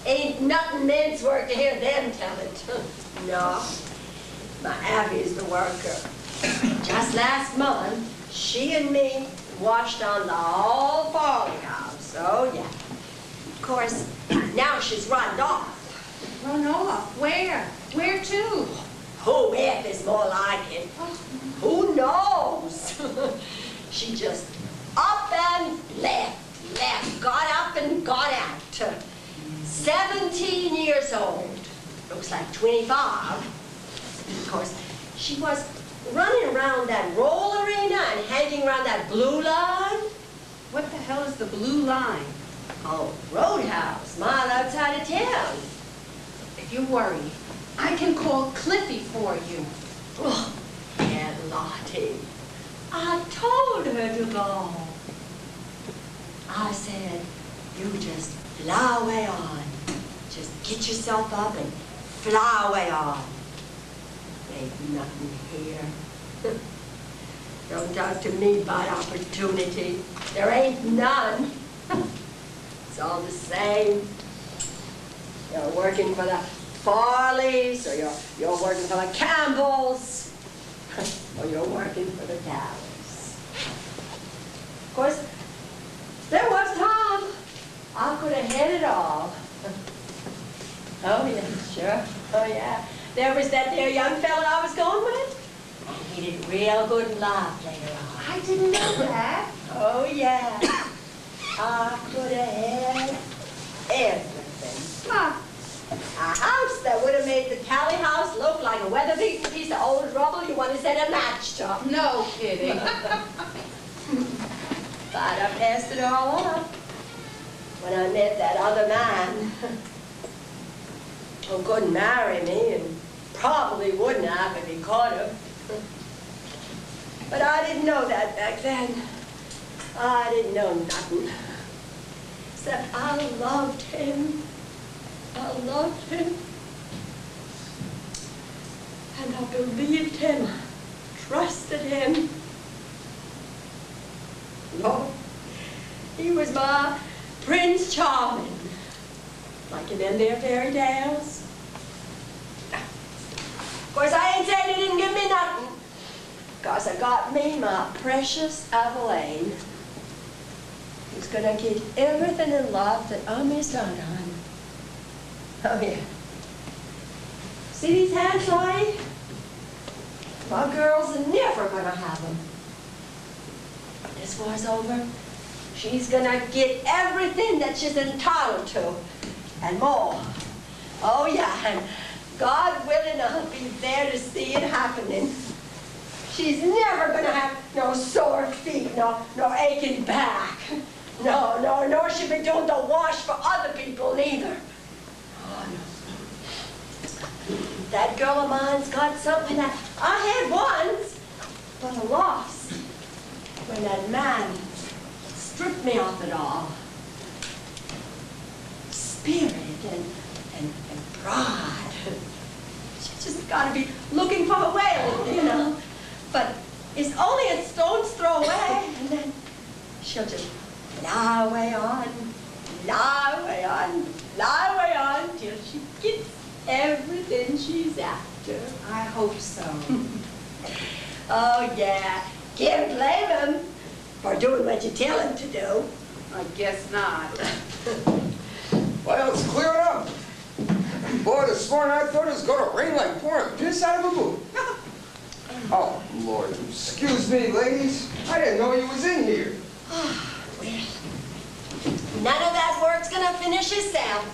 ain't nothing men's work to hear them tell it. No, my Abby's the worker. Just last month, she and me washed on the whole farming house, oh yeah. Of course, now she's run off. Run off? Where? Where to? Who if is more like it? Who knows? She just up and left, got up and got out. 17 years old. Looks like 25. Of course, she was running around that roll arena and hanging around that blue line. What the hell is the blue line? Oh, roadhouse, mile outside of town. If you're worried, I can call Cliffy for you. Oh, Aunt Lottie, I told her to go. I said, you just fly away on. Just get yourself up and fly away on. Ain't nothing here. Don't talk to me about opportunity. There ain't none. It's all the same. You're working for the Farleys, or you're working for the Campbells, or you're working for the Talleys. Of course, there was time. I could have had it all. Oh, yeah, sure. Oh, yeah. There was that there young fella I was going with. And he did real good in life later on. I didn't know that. Oh, yeah. I could have had everything. Huh. A house that would have made the Talley house look like a weather-beaten piece of old rubble you want to set a match to. No kidding. But I passed it all up when I met that other man who couldn't marry me and Probably wouldn't have if he caught him. But I didn't know that back then. I didn't know nothing. Except I loved him. I loved him. And I believed him, trusted him. Lord, he was my Prince Charming, like in them there fairy tales. Of course, I ain't saying he didn't give me nothing, because I got me my precious Evelyn, who's gonna get everything in life that I missed out on. Oh yeah. See these hands, Lottie? My girls are never gonna have them. When this war's over, she's gonna get everything that she's entitled to, and more. Oh yeah, and God willing, I'll be there to see it happening. She's never gonna have no sore feet, no aching back. No, she'll be doing the wash for other people neither. Oh, no. That girl of mine's got something that I had once, but I lost when that man stripped me off it all. Spirit and pride. She's just got to be looking for a way, you know. But it's only a stone's throw away, and then she'll just lie away on, till she gets everything she's after. I hope so. Oh, yeah. Can't blame him for doing what you tell him to do. I guess not. Well, it's clearing up. Boy, this morning I thought it was going to rain like pouring piss out of a boot. Oh, Lord. Excuse me, ladies. I didn't know you was in here. Well, none of that work's gonna finish itself.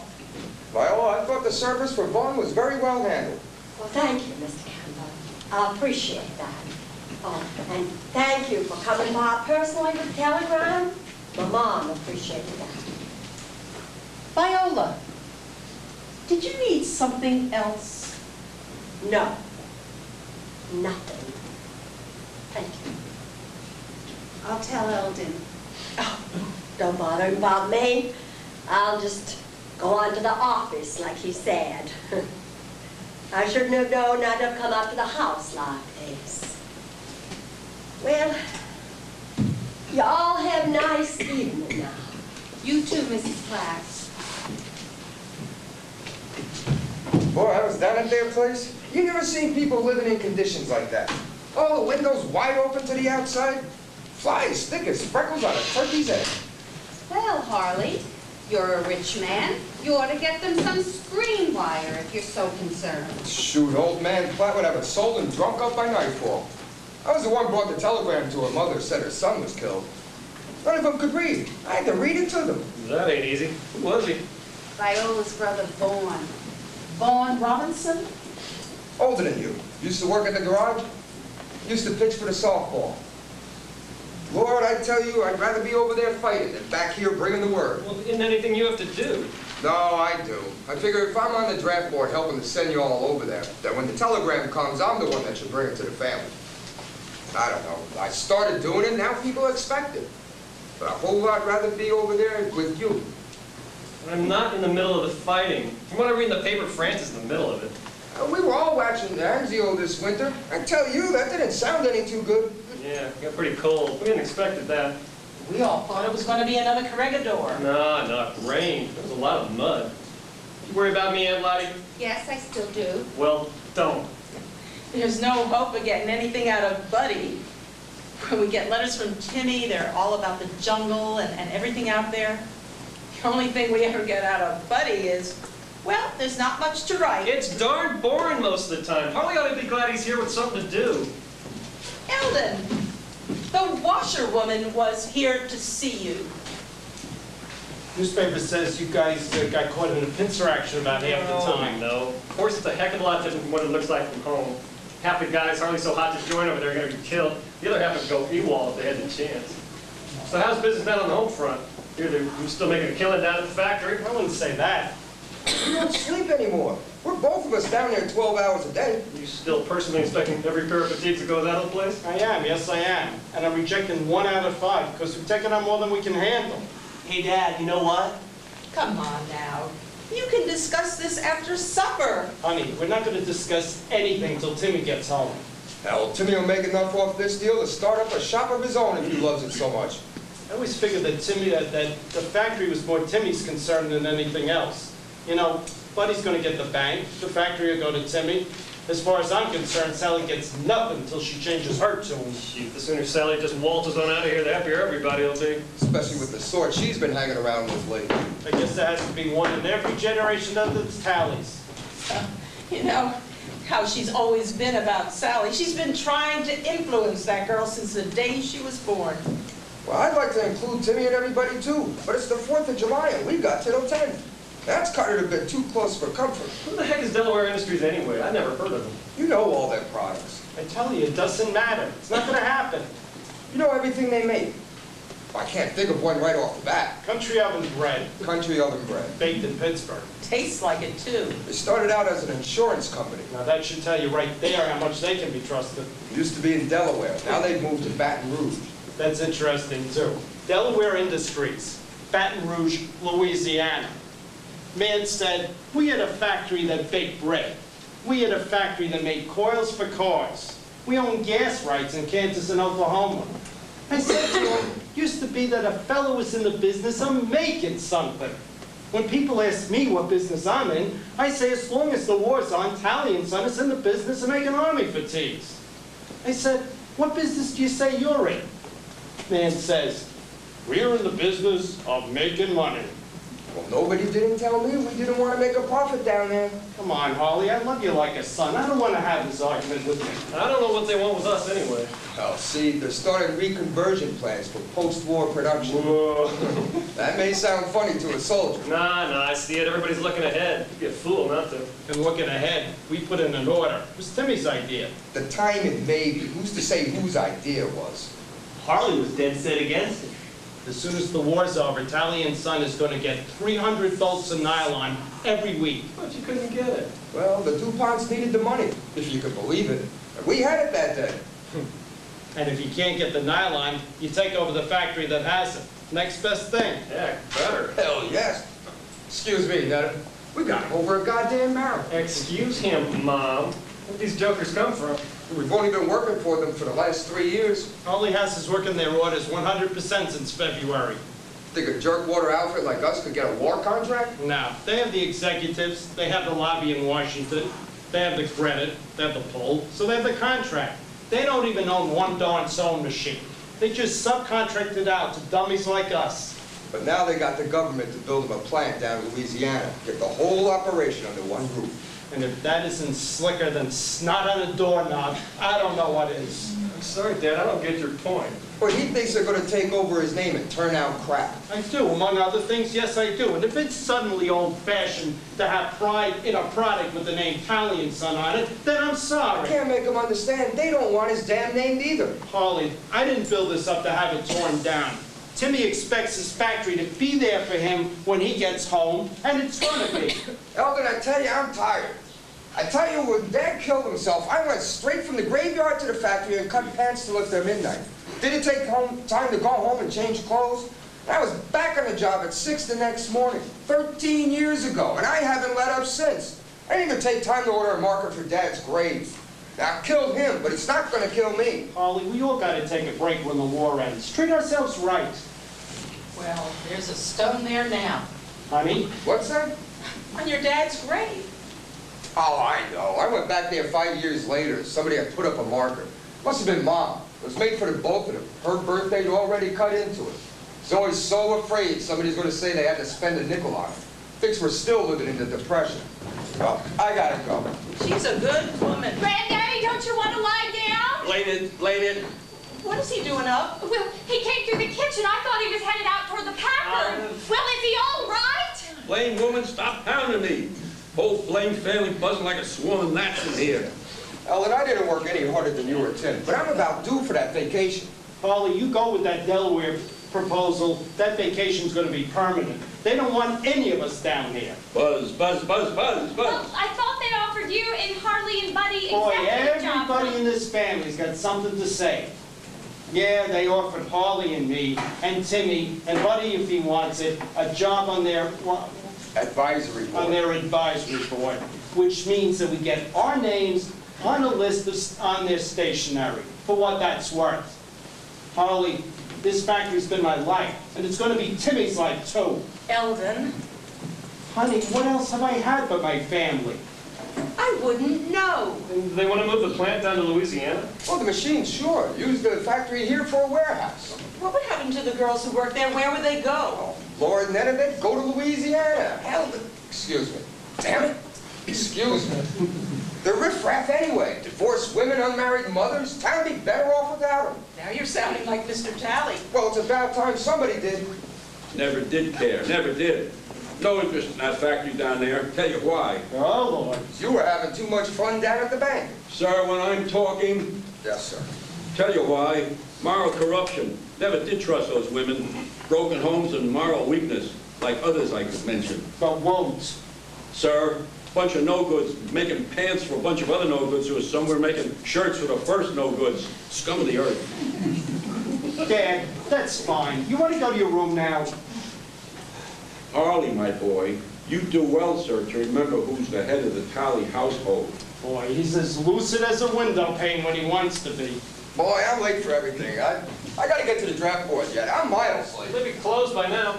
Well, I thought the service for Vaughn was very well handled. Well, thank you, Mr. Campbell. I appreciate that. Oh, and thank you for coming by personally with the telegram. My mom appreciated that. Viola, did you need something else? No. Nothing. Thank you. I'll tell Eldon. Oh, don't bother about me. I'll just go on to the office like he said. I shouldn't have known not to have come up to the house like this. Well, y'all have a nice evening now. You too, Mrs. Clack. Boy, I was down at their place. You never seen people living in conditions like that. All the windows wide open to the outside. Flies thick as freckles on a turkey's head. Well, Harley, you're a rich man. You ought to get them some screen wire if you're so concerned. Shoot, old man Platt would have it sold and drunk up by nightfall. I was the one who brought the telegram to her mother, said her son was killed. None of them could read. I had to read it to them. That ain't easy. Who was he? Viola's brother, Vaughn. Vaughn Robinson? Older than you. Used to work at the garage. Used to pitch for the softball. Lord, I tell you, I'd rather be over there fighting than back here bringing the word. Well, isn't anything you have to do? No, I do. I figure if I'm on the draft board helping to send you all over there, that when the telegram comes, I'm the one that should bring it to the family. I don't know. I started doing it, now people expect it. But a whole lot rather be over there with you. I'm not in the middle of the fighting. From what I read in the paper, France is in the middle of it. We were all watching Anzio this winter. I tell you, that didn't sound any too good. Yeah, it got pretty cold. We didn't expect that. We all thought it was going to be another corregidor. No, it rained. There was a lot of mud. You worry about me, Aunt Lottie? Yes, I still do. Well, don't. There's no hope of getting anything out of Buddy. When we get letters from Timmy, they're all about the jungle and everything out there. The only thing we ever get out of Buddy is, well, there's not much to write. It's darn boring most of the time. Harley ought to be glad he's here with something to do. Eldon, the washerwoman was here to see you. Newspaper says you guys got caught in a pincer action about half the time. No. Of course, it's a heck of a lot different from what it looks like from home. Half the guys hardly so hot to join over there are going to be killed. The other half would go AWOL if they had the chance. So how's business down on the home front? You're still making a killing down at the factory? I wouldn't say that. We don't sleep anymore. We're both of us down there 12 hours a day. You still personally inspecting every pair of fatigues that goes out of the place? I am, yes I am. And I'm rejecting 1 out of 5 because we've taken on more than we can handle. Hey, Dad, you know what? Come on now. You can discuss this after supper. Honey, we're not going to discuss anything till Timmy gets home. Hell, Timmy will make enough off this deal to start up a shop of his own if he loves it so much. I always figured that the factory was more Timmy's concern than anything else. You know, Buddy's going to get the bank, the factory will go to Timmy. As far as I'm concerned, Sally gets nothing until she changes her tune. Shoot, the sooner Sally just waltzes on out of here, the happier everybody will be. Especially with the sort she's been hanging around with lately. I guess there has to be one in every generation of the Talleys. You know how she's always been about Sally. She's been trying to influence that girl since the day she was born. Well, I'd like to include Timmy and everybody too, but it's the 4th of July and we got till 10. That's cut it a bit too close for comfort. Who the heck is Delaware Industries anyway? I never heard of them. You know all their products. I tell you, it doesn't matter. It's not going to happen. You know everything they make. I can't think of one right off the bat. Country oven bread, Country oven bread. baked in Pittsburgh. Tastes like it too. They started out as an insurance company. Now that should tell you right there how much they can be trusted. Used to be in Delaware. Now they've moved to Baton Rouge. That's interesting too. Delaware Industries, Baton Rouge, Louisiana. Man said, we had a factory that baked bread. We had a factory that made coils for cars. We own gas rights in Kansas and Oklahoma. I said to him, used to be that a fellow was in the business of making something. When people ask me what business I'm in, I say as long as the war's on, Talley and Son is in the business of making army fatigues. I said, what business do you say you're in? Man says, we're in the business of making money. Well, nobody didn't tell me we didn't want to make a profit down there. Come on, Harley, I love you like a son. I don't want to have this argument with you. I don't know what they want with us anyway. Oh, see, they're starting reconversion plans for post-war production. Whoa. That may sound funny to a soldier. Nah, I see it. Everybody's looking ahead. You'd be a fool not to. And looking ahead, we put in an order. It was Timmy's idea. The timing, maybe. Who's to say whose idea was? Harley was dead set against it. As soon as the war's over, Talley and Son is going to get 300 bolts of nylon every week. But you couldn't get it. Well, the DuPonts needed the money, if you could believe it. We had it that day. And if you can't get the nylon, you take over the factory that has it. Next best thing. Yeah, better. Hell yes. Excuse me, Netta. We got over a goddamn barrel. Excuse him, Mom. Where'd these jokers come from? We've only been working for them for the last 3 years. All he has is working their orders 100% since February. Think a jerkwater outfit like us could get a war contract? Now, they have the executives, they have the lobby in Washington, they have the credit, they have the pull, so they have the contract. They don't even own one darn sewing machine. They just subcontract it out to dummies like us. But now they got the government to build them a plant down in Louisiana. Get the whole operation under one roof. And if that isn't slicker than snot on a doorknob, I don't know what is. I'm sorry, Dad, I don't get your point. Well, he thinks they're going to take over his name and turn out crap. I do, among other things, yes I do. And if it's suddenly old-fashioned to have pride in a product with the name Talley and Son on it, then I'm I sorry. can't make them understand. They don't want his damn name either. Harley, I didn't build this up to have it torn down. Timmy expects his factory to be there for him when he gets home, and it's going to be. Eldon, I tell you, I'm tired. I tell you, when Dad killed himself, I went straight from the graveyard to the factory and cut pants till after midnight. Didn't take time to go home and change clothes. I was back on the job at 6 the next morning, 13 years ago, and I haven't let up since. I didn't even take time to order a marker for Dad's grave. Now, I killed him, but it's not going to kill me. Harley, we all got to take a break when the war ends. Treat ourselves right. Well, there's a stone there now. Honey? What's that? On your dad's grave. Oh, I know. I went back there 5 years later. Somebody had put up a marker. Must have been Mom. It was made for the both of them. Her birthday'd already cut into it. She's always so afraid somebody's going to say they had to spend a nickel on it. Thinks we're still living in the Depression. Well, I gotta go. She's a good woman. Granddaddy, don't you want to lie down? Blame it. What is he doing up? Well, he came through the kitchen. I thought he was headed out toward the pack room. Well, is he all right? Blame woman, stop pounding me. Whole blame family buzzing like a swarm of gnats in here. Ellen, I didn't work any harder than you or Tim, but I'm about due for that vacation. Harley, you go with that Delaware proposal, that vacation's gonna be permanent. They don't want any of us down here. Buzz, buzz, buzz, buzz, Well, buzz. I thought they offered you and Harley and Buddy Boy, executive jobs. everybody in this family's got something to say. Yeah, they offered Harley and me, and Timmy, and Buddy, if he wants it, a job on their, Advisory board. on their advisory board, which means that we get our names on a list on their stationery, for what that's worth. Harley, this factory's been my life, and it's gonna be Timmy's life too. Eldon, Honey, what else have I had but my family? I wouldn't know. They want to move the plant down to Louisiana? Well, the machine, sure. Use the factory here for a warehouse. What would happen to the girls who work there? Where would they go? Lord Nenevit, go to Louisiana. Hell, excuse me. Damn it. Excuse me. They're riffraff anyway. Divorced women, unmarried mothers. Town would be better off without them. Now you're sounding like Mr. Talley. Well, it's about time somebody did. Never did care, never did. No interest in that factory down there. Tell you why. Oh, Lord. You were having too much fun down at the bank. Sir, when I'm talking, Yes, sir. tell you why. Moral corruption. Never did trust those women. Broken homes and moral weakness, like others I could mention. But won't. Sir, bunch of no-goods making pants for a bunch of other no-goods who was somewhere making shirts for the first no-goods. Scum of the earth. Dad, that's fine. You want to go to your room now? Harley, my boy, you do well, sir, to remember who's the head of the Talley household. Boy, he's as lucid as a window pane when he wants to be. Boy, I'm late for everything. I gotta get to the draft board yet. I'm miles late. They'd be closed by now.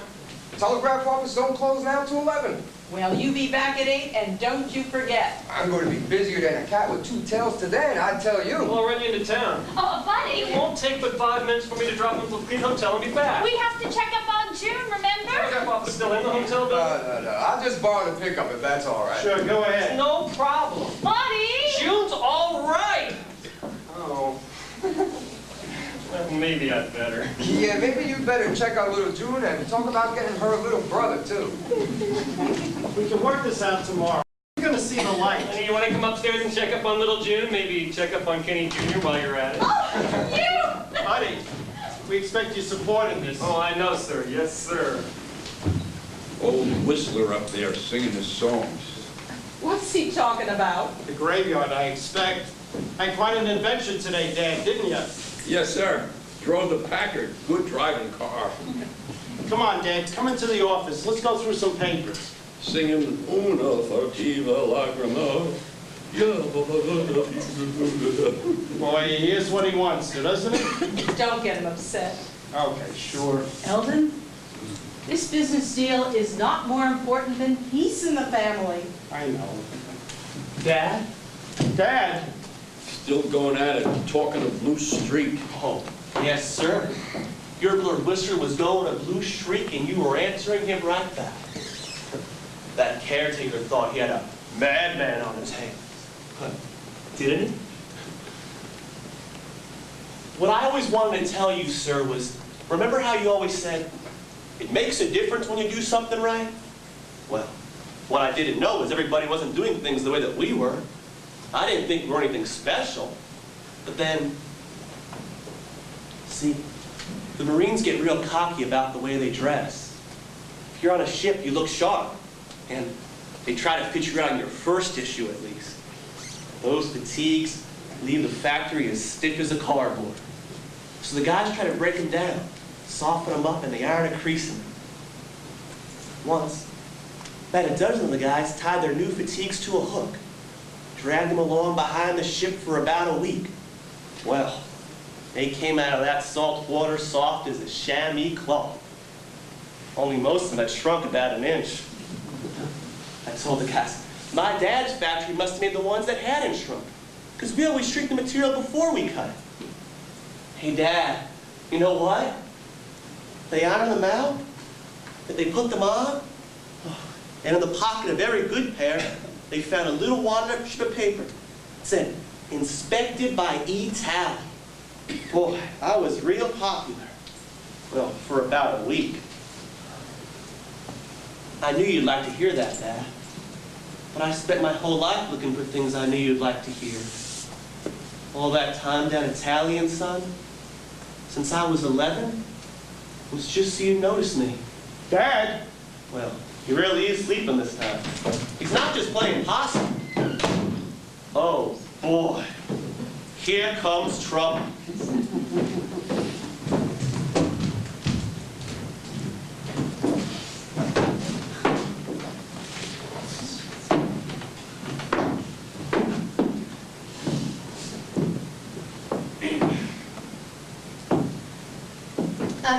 Telegraph office don't close now till 11. Well, you be back at 8, and don't you forget. I'm going to be busier than a cat with two tails today, and I tell you. Well, I'll run you into town. Oh, Buddy, It won't take but 5 minutes for me to drop into the Clean Hotel and be back. we have to check up on June, remember? Telegraph office still in the hotel building? No. I'll just borrow the pickup if that's all right. Sure, go ahead. No problem. Buddy! June's all right. Oh. Well, maybe I'd better. Yeah, maybe you better check on little June and talk about getting her a little brother, too. We can work this out tomorrow. You're going to see the light. Honey, you want to come upstairs and check up on little June? Maybe check up on Kenny Jr. while you're at it? Oh, you! Buddy, we expect your support in this. Oh, I know, sir. Yes, sir. Old Whistler up there singing his songs. What's he talking about? The graveyard, I expect. Had quite an adventure today, Dad, didn't you? Yes, sir. Drove the Packard. Good driving car. Come on, Dad, come into the office. Let's go through some papers. Singing Una Fortiva Lagrima. Boy, here's what he wants to, doesn't he? Don't get him upset. Okay, sure. Eldon, this business deal is not more important than peace in the family. I know. Dad? Dad? Still going at it, talking of Blue Streak. Oh, yes, sir. Your Lord Whistler was going a blue streak, and you were answering him right back. That caretaker thought he had a madman on his hands. Didn't he? What I always wanted to tell you, sir, was, remember how you always said, it makes a difference when you do something right? Well, what I didn't know is everybody wasn't doing things the way that we were. I didn't think we were anything special. But then, see, the Marines get real cocky about the way they dress. If you're on a ship, you look sharp. And they try to fit you right on your first issue, at least. Those fatigues leave the factory as stiff as a cardboard. So the guys try to break them down, soften them up, and they iron a crease in them. Once, about a dozen of the guys tied their new fatigues to a hook, dragged them along behind the ship for about a week. Well, they came out of that salt water soft as a chamois cloth. Only most of them had shrunk about an inch. I told the guys, my dad's factory must have made the ones that hadn't shrunk, because we always shrink the material before we cut it. Hey, Dad, you know what? They iron them out, that they put them on, and in the pocket of every good pair, they found a little wadded-up strip of paper. It said, inspected by E. Talley. Boy, I was real popular. Well, for about a week. I knew you'd like to hear that, Dad. But I spent my whole life looking for things I knew you'd like to hear. All that time down at Talley and Son, since I was 11, was just so you noticed me. Dad? Well, he really is sleeping this time. He's not just playing possum. Oh, boy. Here comes trouble.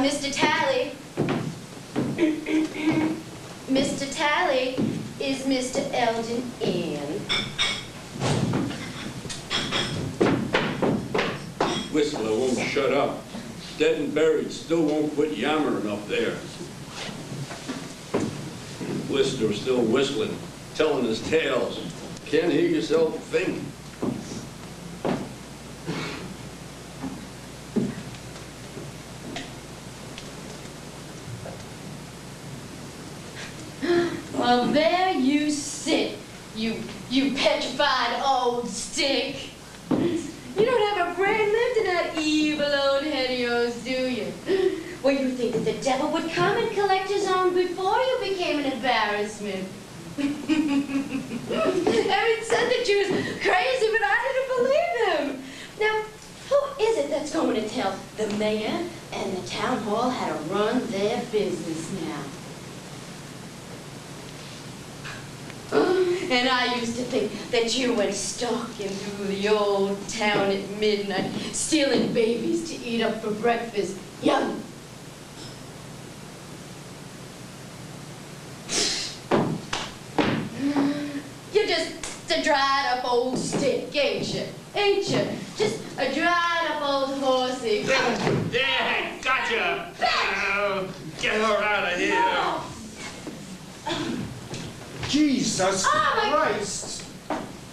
Mr. Talley. Mr. Talley, is Mr. Eldon in? Whistler won't shut up. Dead and buried, still won't quit yammering up there. Whistler's still whistling, telling his tales. Can't hear yourself think. Well, there you sit, you petrified old stick. You don't have a brain left in that evil old head of yours, do you? Well, you think that the devil would come and collect his own before you became an embarrassment. Erin said that you was crazy, but I didn't believe him. Now, who is it that's going to tell the mayor and the town hall how to run their business now? And I used to think that you went stalking through the old town at midnight, stealing babies to eat up for breakfast. Young. You're just a dried up old stick, ain't you? Ain't you? Just a dried up old horsey. Yeah, gotcha! Get her out of here! No. Jesus Christ!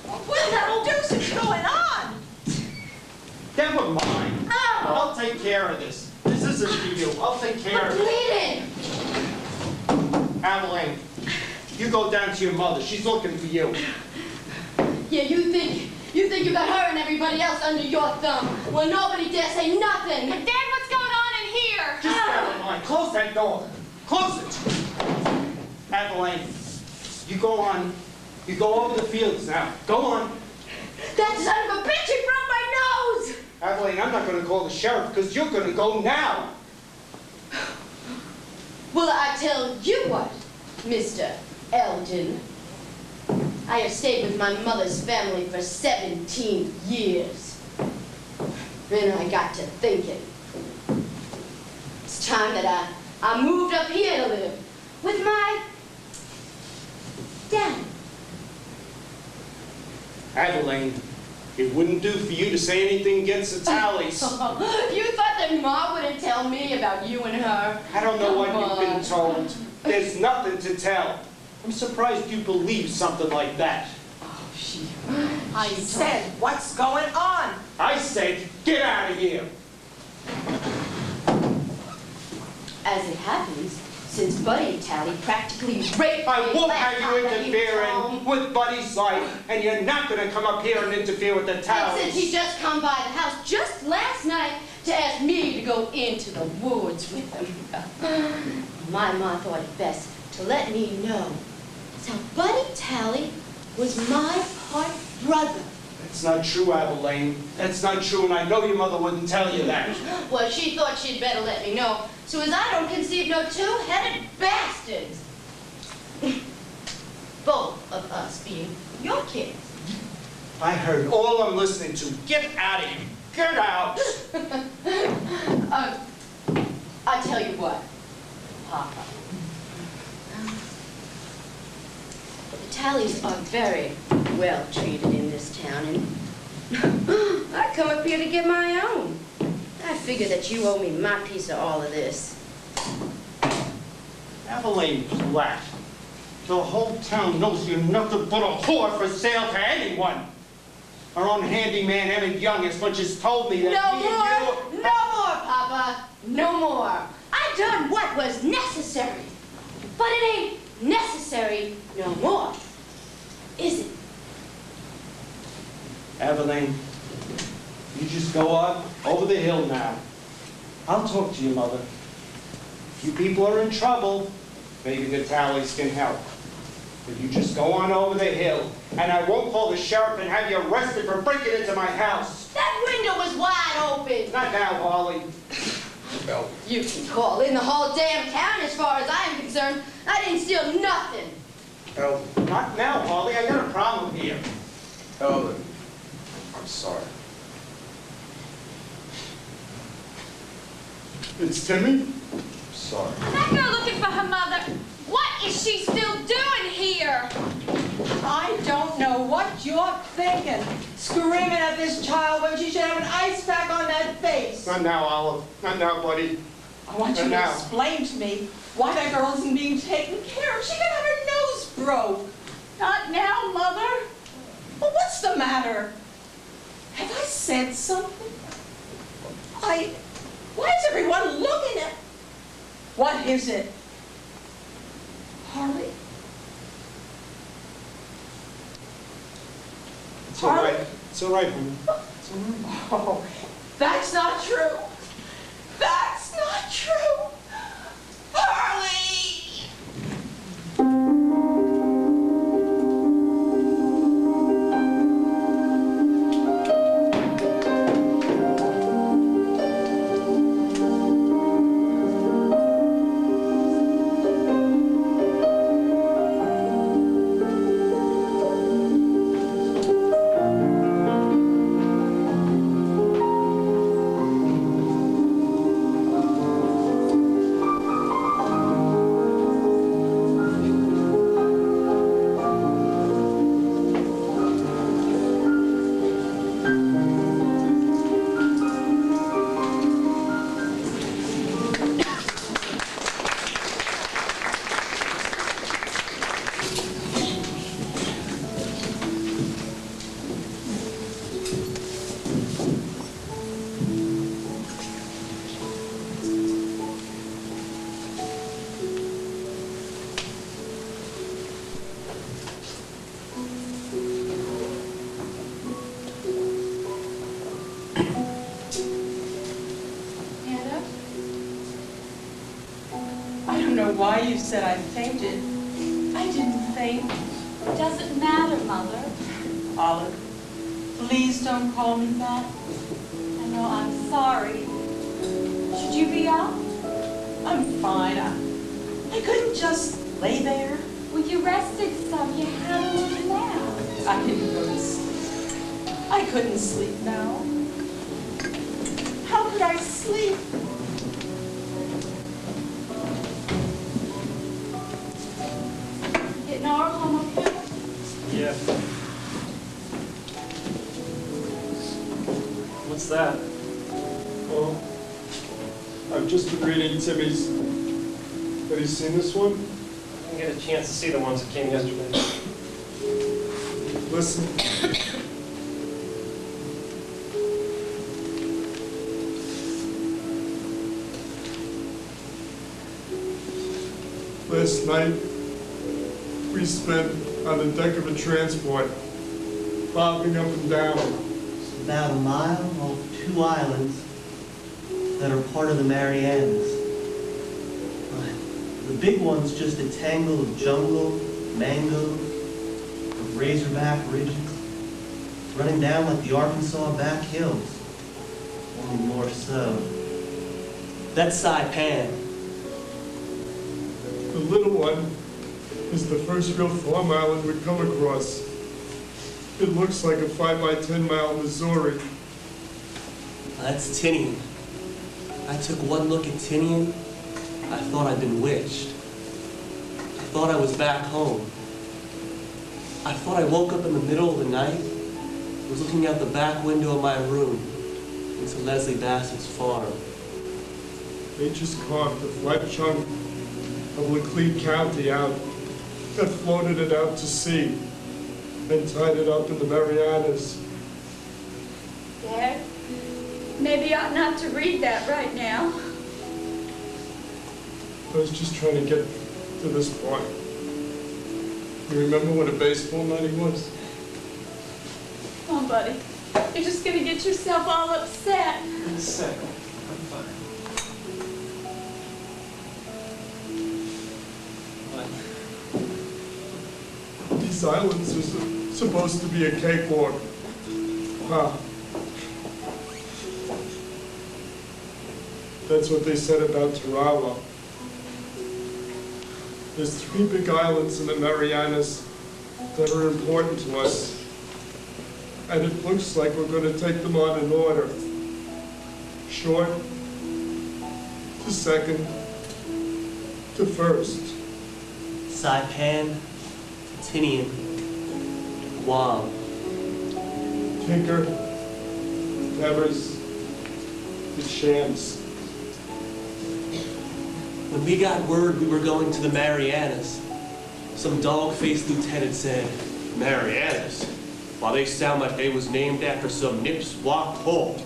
What the deuce is going on? Never mind. Oh. I'll take care of this. This isn't for you. I'll take care I'm of it. bleeding. Adeline, you go down to your mother. She's looking for you. Yeah, you think you got her and everybody else under your thumb. Well, nobody dare say nothing. Dad, what's going on in here? Just Adeline, close that door. Close it. Adeline, you go on. You go over the fields now. Go on. That son of a bitch, he broke my nose! Adeline, I'm not going to call the sheriff because you're going to go now. Well, I tell you what, Mr. Eldon. I have stayed with my mother's family for 17 years. Then I got to thinking. It's time that I moved up here to live with my dad. Adeline, it wouldn't do for you to say anything against the Talleys. You thought that Ma wouldn't tell me about you and her? I don't know what Come you've been on. told. There's nothing to tell. I'm surprised you believe something like that. Oh, I said, what's going on? I said, get out of here. As it happens, since Buddy Talley practically raped I me won't last have time you that he was interfering home. with Buddy's life, and you're not going to come up here and interfere with the And since he Talleys. just come by the house just last night to ask me to go into the woods with him. My ma thought it best to let me know. So Buddy Talley was my part brother. That's not true, Adeline. That's not true, and I know your mother wouldn't tell you that. Well, she thought she'd better let me know, so as I don't conceive no two-headed bastards. Both of us being your kids. I heard all I'm listening to. Get out of here. Get out. I tell you what, Papa. The Talleys are very well treated in this town, and I come up here to get my own. I figure that you owe me my piece of all of this. Adeline Black. The whole town knows you're nothing but a whore for sale to anyone. Our own handyman, Emmett Young, as much as told me that No me and more, no more, Papa, no more. I done what was necessary, but it ain't necessary no more, is it? Adeline, you just go on over the hill now. I'll talk to your mother. If you people are in trouble, maybe the Talleys can help. But you just go on over the hill, and I won't call the sheriff and have you arrested for breaking into my house. That window was wide open. Not now, Harley. Well, You can call in the whole damn town as far as I am concerned. I didn't steal nothing. Not now, Harley. I got a problem here. Ellen, I'm sorry. It's Timmy? Sorry. That girl looking for her mother. What is she still doing here? I don't know what you're thinking, screaming at this child when she should have an ice pack on that face. Not now, Olive. Not now, buddy. I want you to now. explain to me why that girl isn't being taken care of. She could have her nose broke. Not now, Mother. Well, what's the matter? Have I said something? Why is everyone looking at... What is it? Harley? It's all right. It's all right, honey. It's all right. Oh, that's not true. That's not true. Harley! I don't know why you said I fainted. I didn't faint. It doesn't matter, Mother. Olive, please don't call me that. I know I'm sorry. Should you be up? I'm fine. I couldn't just lay there. Well, you rested some. You had a little nap. I didn't go to sleep. I couldn't sleep now. How could I sleep? Getting our home okay? Yeah. What's that? Oh, I've just been reading Timmy's. Have you seen this one? I didn't get a chance to see the ones that came yesterday. Listen. Last night, we spent on the deck of a transport, bobbing up and down. It's about a mile off 2 islands that are part of the Marianas. But the big one's just a tangle of jungle, mango, razorback ridges, running down like the Arkansas back hills, only more so. That's Saipan. The little one is the first real farm island we come across. It looks like a 5 by 10 mile Missouri. That's Tinian. I took one look at Tinian, I thought I'd been witched. I thought I was back home. I thought I woke up in the middle of the night, was looking out the back window of my room into Leslie Bassett's farm. They just carved a flat chunk of Laclede County out, that floated it out to sea, and tied it up in the Marianas. Dad, maybe you ought not to read that right now. I was just trying to get to this point. You remember what a baseball night it was? Come on, buddy. You're just gonna get yourself all upset. I'm sick. I'm fine. these islands are supposed to be a cakewalk. Huh. That's what they said about Tarawa. There's 3 big islands in the Marianas that are important to us. And it looks like we're going to take them on in order. Short to second to first. Saipan, Tinian, Guam. Tinker, Devers, the Shams. When we got word we were going to the Marianas, some dog-faced lieutenant said, Marianas? Why, they sound like they was named after some Nipswap hole.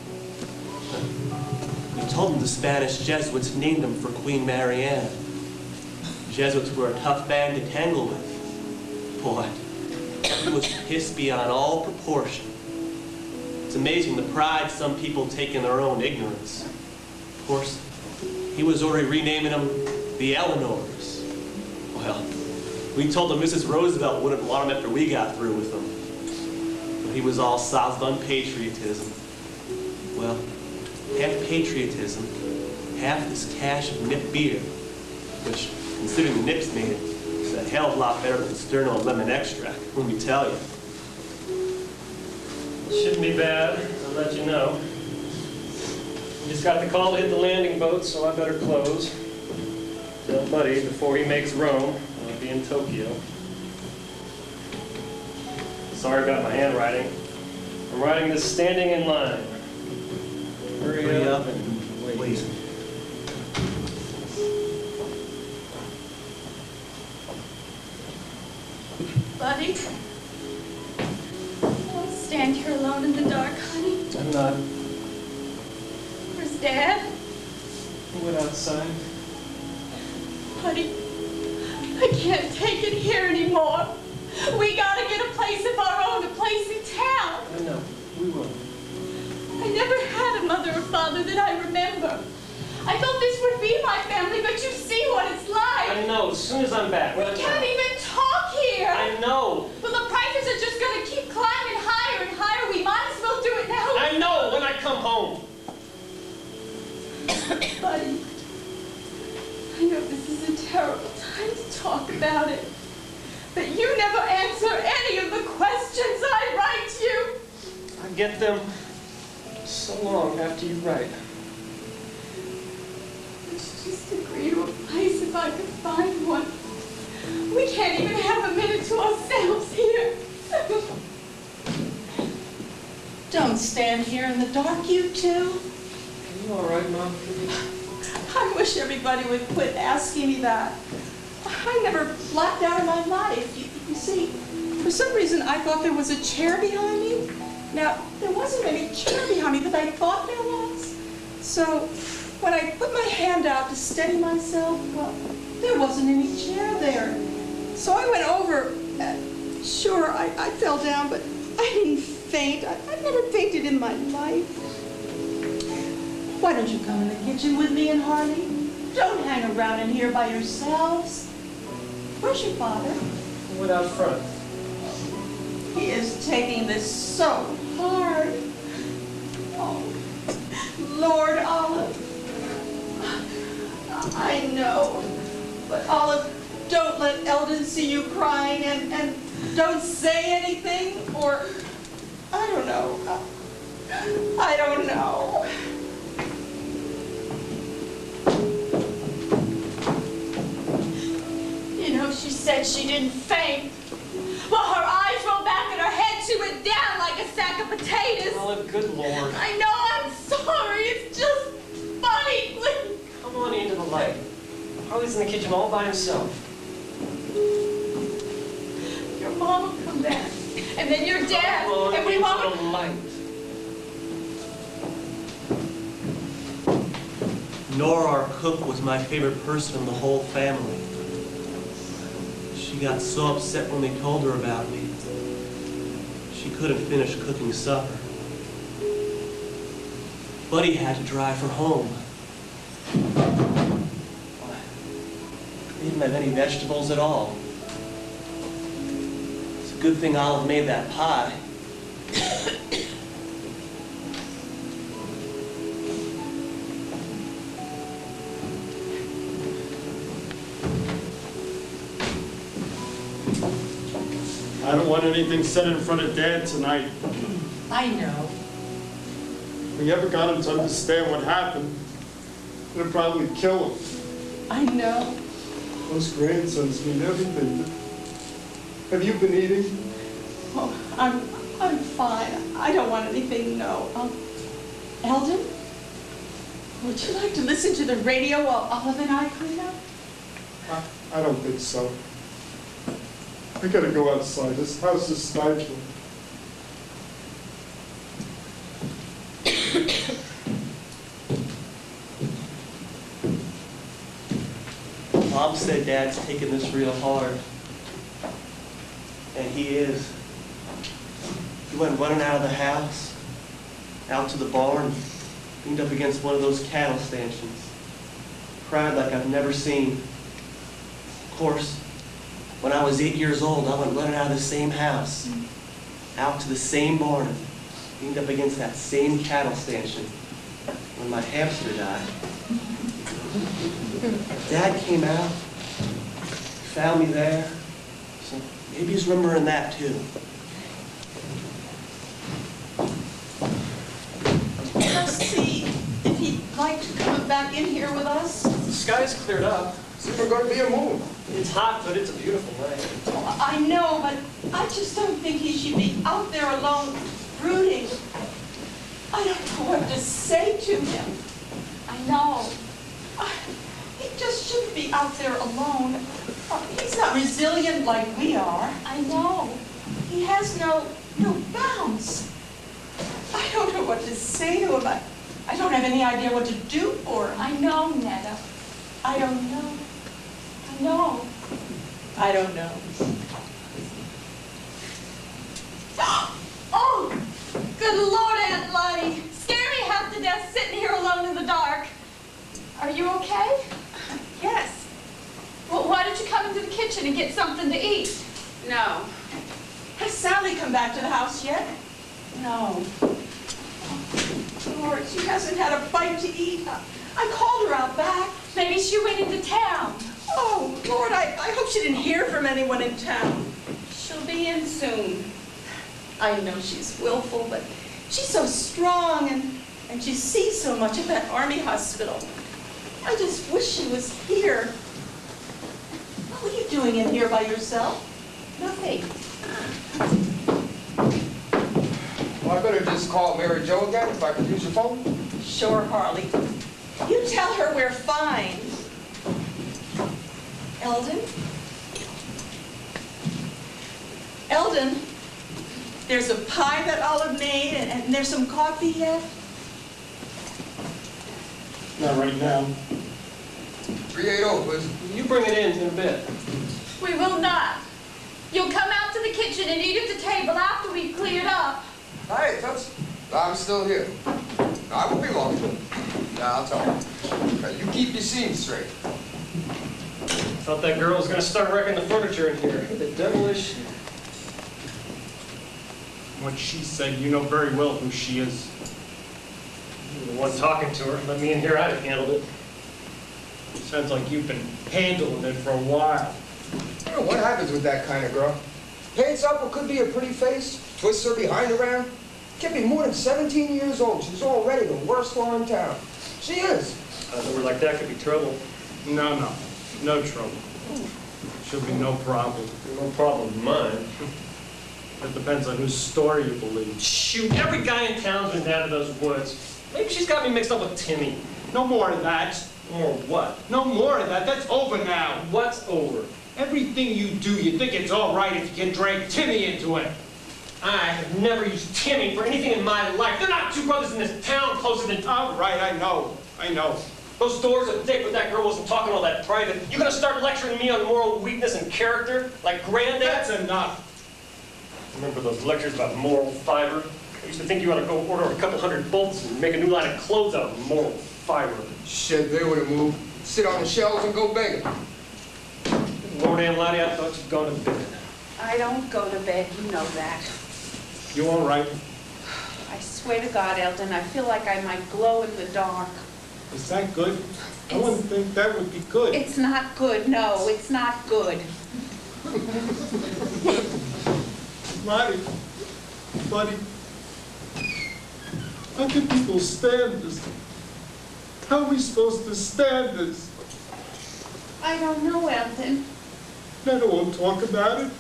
We told them the Spanish Jesuits named them for Queen Mariana. Jesuits were a tough band to tangle with. Boy, he was pissed beyond all proportion. It's amazing the pride some people take in their own ignorance. Of course, he was already renaming them the Eleanors. Well, we told him Mrs. Roosevelt wouldn't want him after we got through with him. But he was all south on patriotism. Well, half patriotism, half this cache of nip beer, which, considering the nips made it, is a hell of a lot better than Sterno and lemon extract, let me tell you. Shouldn't be bad, I'll let you know. Just got the call to hit the landing boat, so I better close. Tell Buddy before he makes Rome, I'll be in Tokyo. Sorry about my handwriting. I'm writing this standing in line. Hurry up and wait. Buddy? Don't stand here alone in the dark, honey. I'm not. Where's Dad? He went outside. Buddy, I can't take it here anymore. We gotta get a place of our own, a place in town. I know. We will. I never had a mother or father that I remember. I thought this would be my family, but you see what it's like. I know. As soon as I'm back. We can't even talk here. I know. Well, the prices are just gonna keep climbing higher and higher. We might as well do it now. I know when I come home. Buddy, I know this is a terrible time to talk about it, but you never answer any of the questions I write you. I get them so long after you write. Let's just agree to a place if I could find one. We can't even have a minute to ourselves here. Don't stand here in the dark, you two. Are you all right, Mom? I wish everybody would quit asking me that. I never blacked out in my life. You see, for some reason I thought there was a chair behind me. Now, there wasn't any chair behind me, but I thought there was. So, when I put my hand out to steady myself, well, there wasn't any chair there. So I went over. Sure, I fell down, but I didn't faint. I've never fainted in my life. Why don't you come in the kitchen with me and Harley? Don't hang around in here by yourselves. Where's your father? He went out front. He is taking this so hard. Oh, Lord, Olive. I know, but Olive, don't let Eldon see you crying and don't say anything, or I don't know. I don't know. You know, she said she didn't faint. Well, her eyes rolled back and her head, she went down like a sack of potatoes. Olive, good Lord. I know, I'm sorry. It's just funny. Come on into the light. Harley's in the kitchen all by himself. Your mom will come back. And then your dad. Come on and we into won't. the light. Nora, our cook, was my favorite person in the whole family. She got so upset when they told her about me. She couldn't finish cooking supper. Buddy had to drive her home. They didn't have any vegetables at all. So good thing Olive made that pie. I don't want anything said in front of Dad tonight. I know. If we ever got him to understand what happened, it'd probably kill him. I know. Those grandsons mean everything. Have you been eating? Oh, I'm fine. I don't want anything, no. Eldon? Would you like to listen to the radio while Olive and I clean up? I don't think so. I gotta go outside. This house is stifling. Mom said Dad's taking this real hard. And he is. He went running out of the house, out to the barn, leaned up against one of those cattle stanchions. Cried like I've never seen. Of course, when I was 8 years old, I went running out of the same house, out to the same barn, leaned up against that same cattle stanchion when my hamster died. Dad came out, found me there, so maybe he's remembering that too. Let's see if he'd like to come back in here with us. The sky's cleared up. We're going to be a moon. It's hot, but it's a beautiful night. Oh, I know, but I just don't think he should be out there alone, brooding. I don't know what to say to him. I know. He just shouldn't be out there alone. He's not resilient like we are. I know. He has no bounds. I don't know what to say to him. I don't have any idea what to do for him. I know, Netta. I don't know. I know. I don't know. Oh, good Lord, Aunt Lottie. Scare me half to death sitting here alone in the dark. Are you okay? Yes. Well, why don't you come into the kitchen and get something to eat? No. Has Sally come back to the house yet? No. Lord, she hasn't had a bite to eat. I called her out back. Maybe she went into town. Oh, Lord, I hope she didn't hear from anyone in town. She'll be in soon. I know she's willful, but she's so strong, and she sees so much at that army hospital. I just wish she was here. What are you doing in here by yourself? Nothing. Well, I better just call Mary Jo again if I could use your phone. Sure, Harley. You tell her we're fine. Eldon? Eldon, there's a pie that Olive made, and there's some coffee yet? Not right now. 380, please. You bring it in a bit. We will not. You'll come out to the kitchen and eat at the table after we've cleared up. Hey, I'm still here. I won't be long. Nah, I'll tell you. Okay, you keep your scenes straight. Thought that girl was going to start wrecking the furniture in here. The devilish. What she said, you know very well who she is. You're the one talking to her. Let me in here, I'd have handled it. Sounds like you've been handling it for a while. I don't know what happens with that kind of girl. Paints up what could be a pretty face, twists her behind around. Can't be more than 17 years old. She's already the worst whore in town. She is. I know like that could be trouble. No trouble. She'll be no problem. No problem of mine. It depends on whose story you believe. Shoot, every guy in town's been down to those woods. Maybe she's got me mixed up with Timmy. No more of that. Or what? No more of that. That's over now. What's over? Everything you do, you think it's all right if you can drag Timmy into it. I have never used Timmy for anything in my life. They're not two brothers in this town closer than... All right, I know. Those doors of Dick with that girl wasn't talking all that private. You gonna start lecturing me on moral weakness and character? Like Granddad? That's enough. Remember those lectures about moral fiber? I used to think you ought to go order a couple hundred bolts and make a new line of clothes out of moral fiber. Shit, they would have moved. Sit on the shelves and go begging. Lord and Lottie, I thought you'd gone to bed. I don't go to bed, you know that. You all right? I swear to God, Eldon, I feel like I might glow in the dark. Is that good? I wouldn't think that would be good. It's not good, no, it's not good. Marty, buddy, how can people stand this? How are we supposed to stand this? I don't know, Eldon. Nana won't talk about it.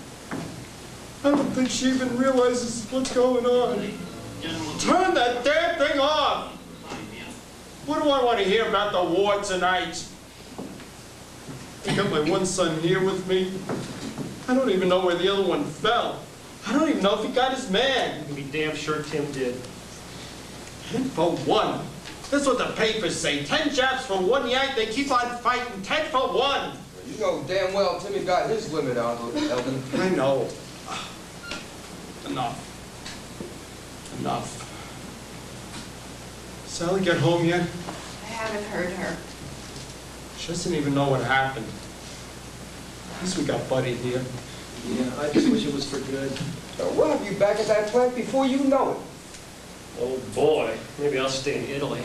I don't think she even realizes what's going on. Turn that damn thing off! What do I want to hear about the war tonight? I got my one son here with me. I don't even know where the other one fell. I don't even know if he got his man. You can be damn sure Tim did. 10 for 1. That's what the papers say. 10 Japs for 1 Yank. They keep on fighting. 10 for 1. You know damn well Timmy got his limit on, Eldon. I know. Enough. Enough. Sally get home yet? I haven't heard her. She doesn't even know what happened. At least we got Buddy here. Yeah, I just wish it was for good. We'll have you back at that plant before you know it. Oh boy, maybe I'll stay in Italy.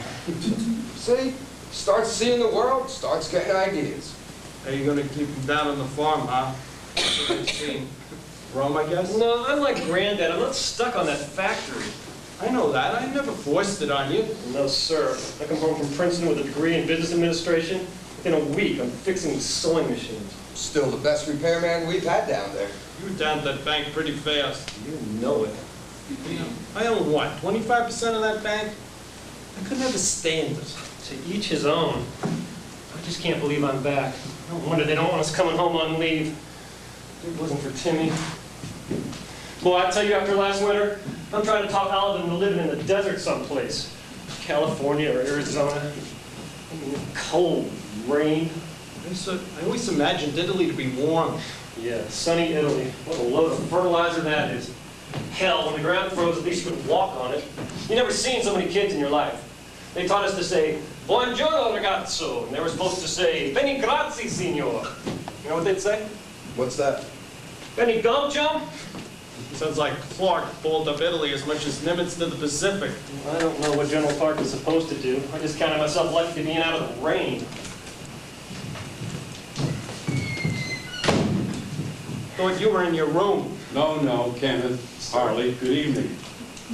See? Starts seeing the world, starts getting ideas. Are you gonna keep him down on the farm, huh? That's what they've seen. Rome, I guess? No, I'm like Granddad. I'm not stuck on that factory. I know that. I never forced it on you. No, sir. I come home from Princeton with a degree in business administration. In a week, I'm fixing sewing machines. Still the best repairman we've had down there. You were down at that bank pretty fast. You know it. I own what, 25% of that bank? I could never stand it. To each his own. I just can't believe I'm back. No wonder they don't want us coming home on leave. If it wasn't for Timmy. Boy, I tell you, after last winter, I'm trying to talk Alvin into living in the desert someplace. California or Arizona. I mean, cold, rain. I always imagined Italy to be warm. Yeah, sunny Italy. What a load of fertilizer that is. Hell, when the ground froze, at least you could walk on it. You never seen so many kids in your life. They taught us to say, buongiorno ragazzo, and they were supposed to say, bene grazie, signor. You know what they'd say? What's that? Bene gum jump? Sounds like Clark balled up Italy as much as Nimitz did the Pacific. I don't know what General Clark was supposed to do. I just counted myself lucky to be in out of the rain. Thought you were in your room. No, Kenneth, Harley, good evening.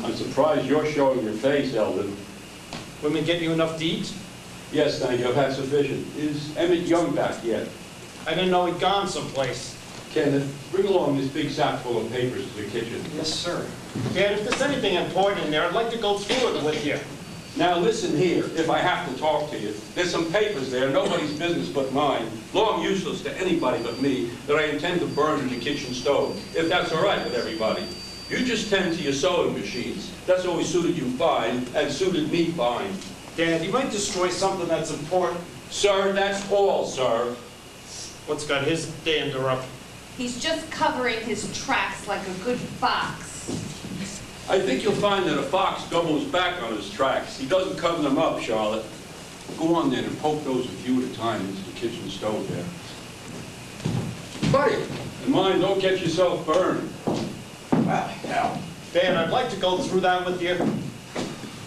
I'm surprised you're showing your face, Eldon. Women get you enough to eat? Yes, thank you, I've had sufficient. Is Emmett Young back yet? I didn't know he'd gone someplace. Kenneth, bring along this big sack full of papers to the kitchen. Yes, sir. Dad, if there's anything important in there, I'd like to go through it with you. Now listen here, if I have to talk to you. There's some papers there, nobody's business but mine, long useless to anybody but me, that I intend to burn in the kitchen stove, if that's all right with everybody. You just tend to your sewing machines. That's always suited you fine, and suited me fine. Dad, you might destroy something that's important. Sir, that's all, sir. What's got his dander up? He's just covering his tracks like a good fox. I think you'll find that a fox doubles back on his tracks. He doesn't cover them up, Charlotte. Go on then and poke those a few at a time into the kitchen stove there. Buddy! And mind, don't get yourself burned. Well, hell. Dad, I'd like to go through that with you.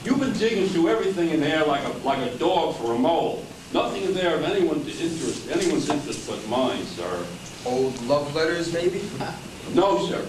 You've been digging through everything in there like a dog for a mole. Nothing in there of anyone's interest but mine, sir. Old love letters, maybe? No, sir.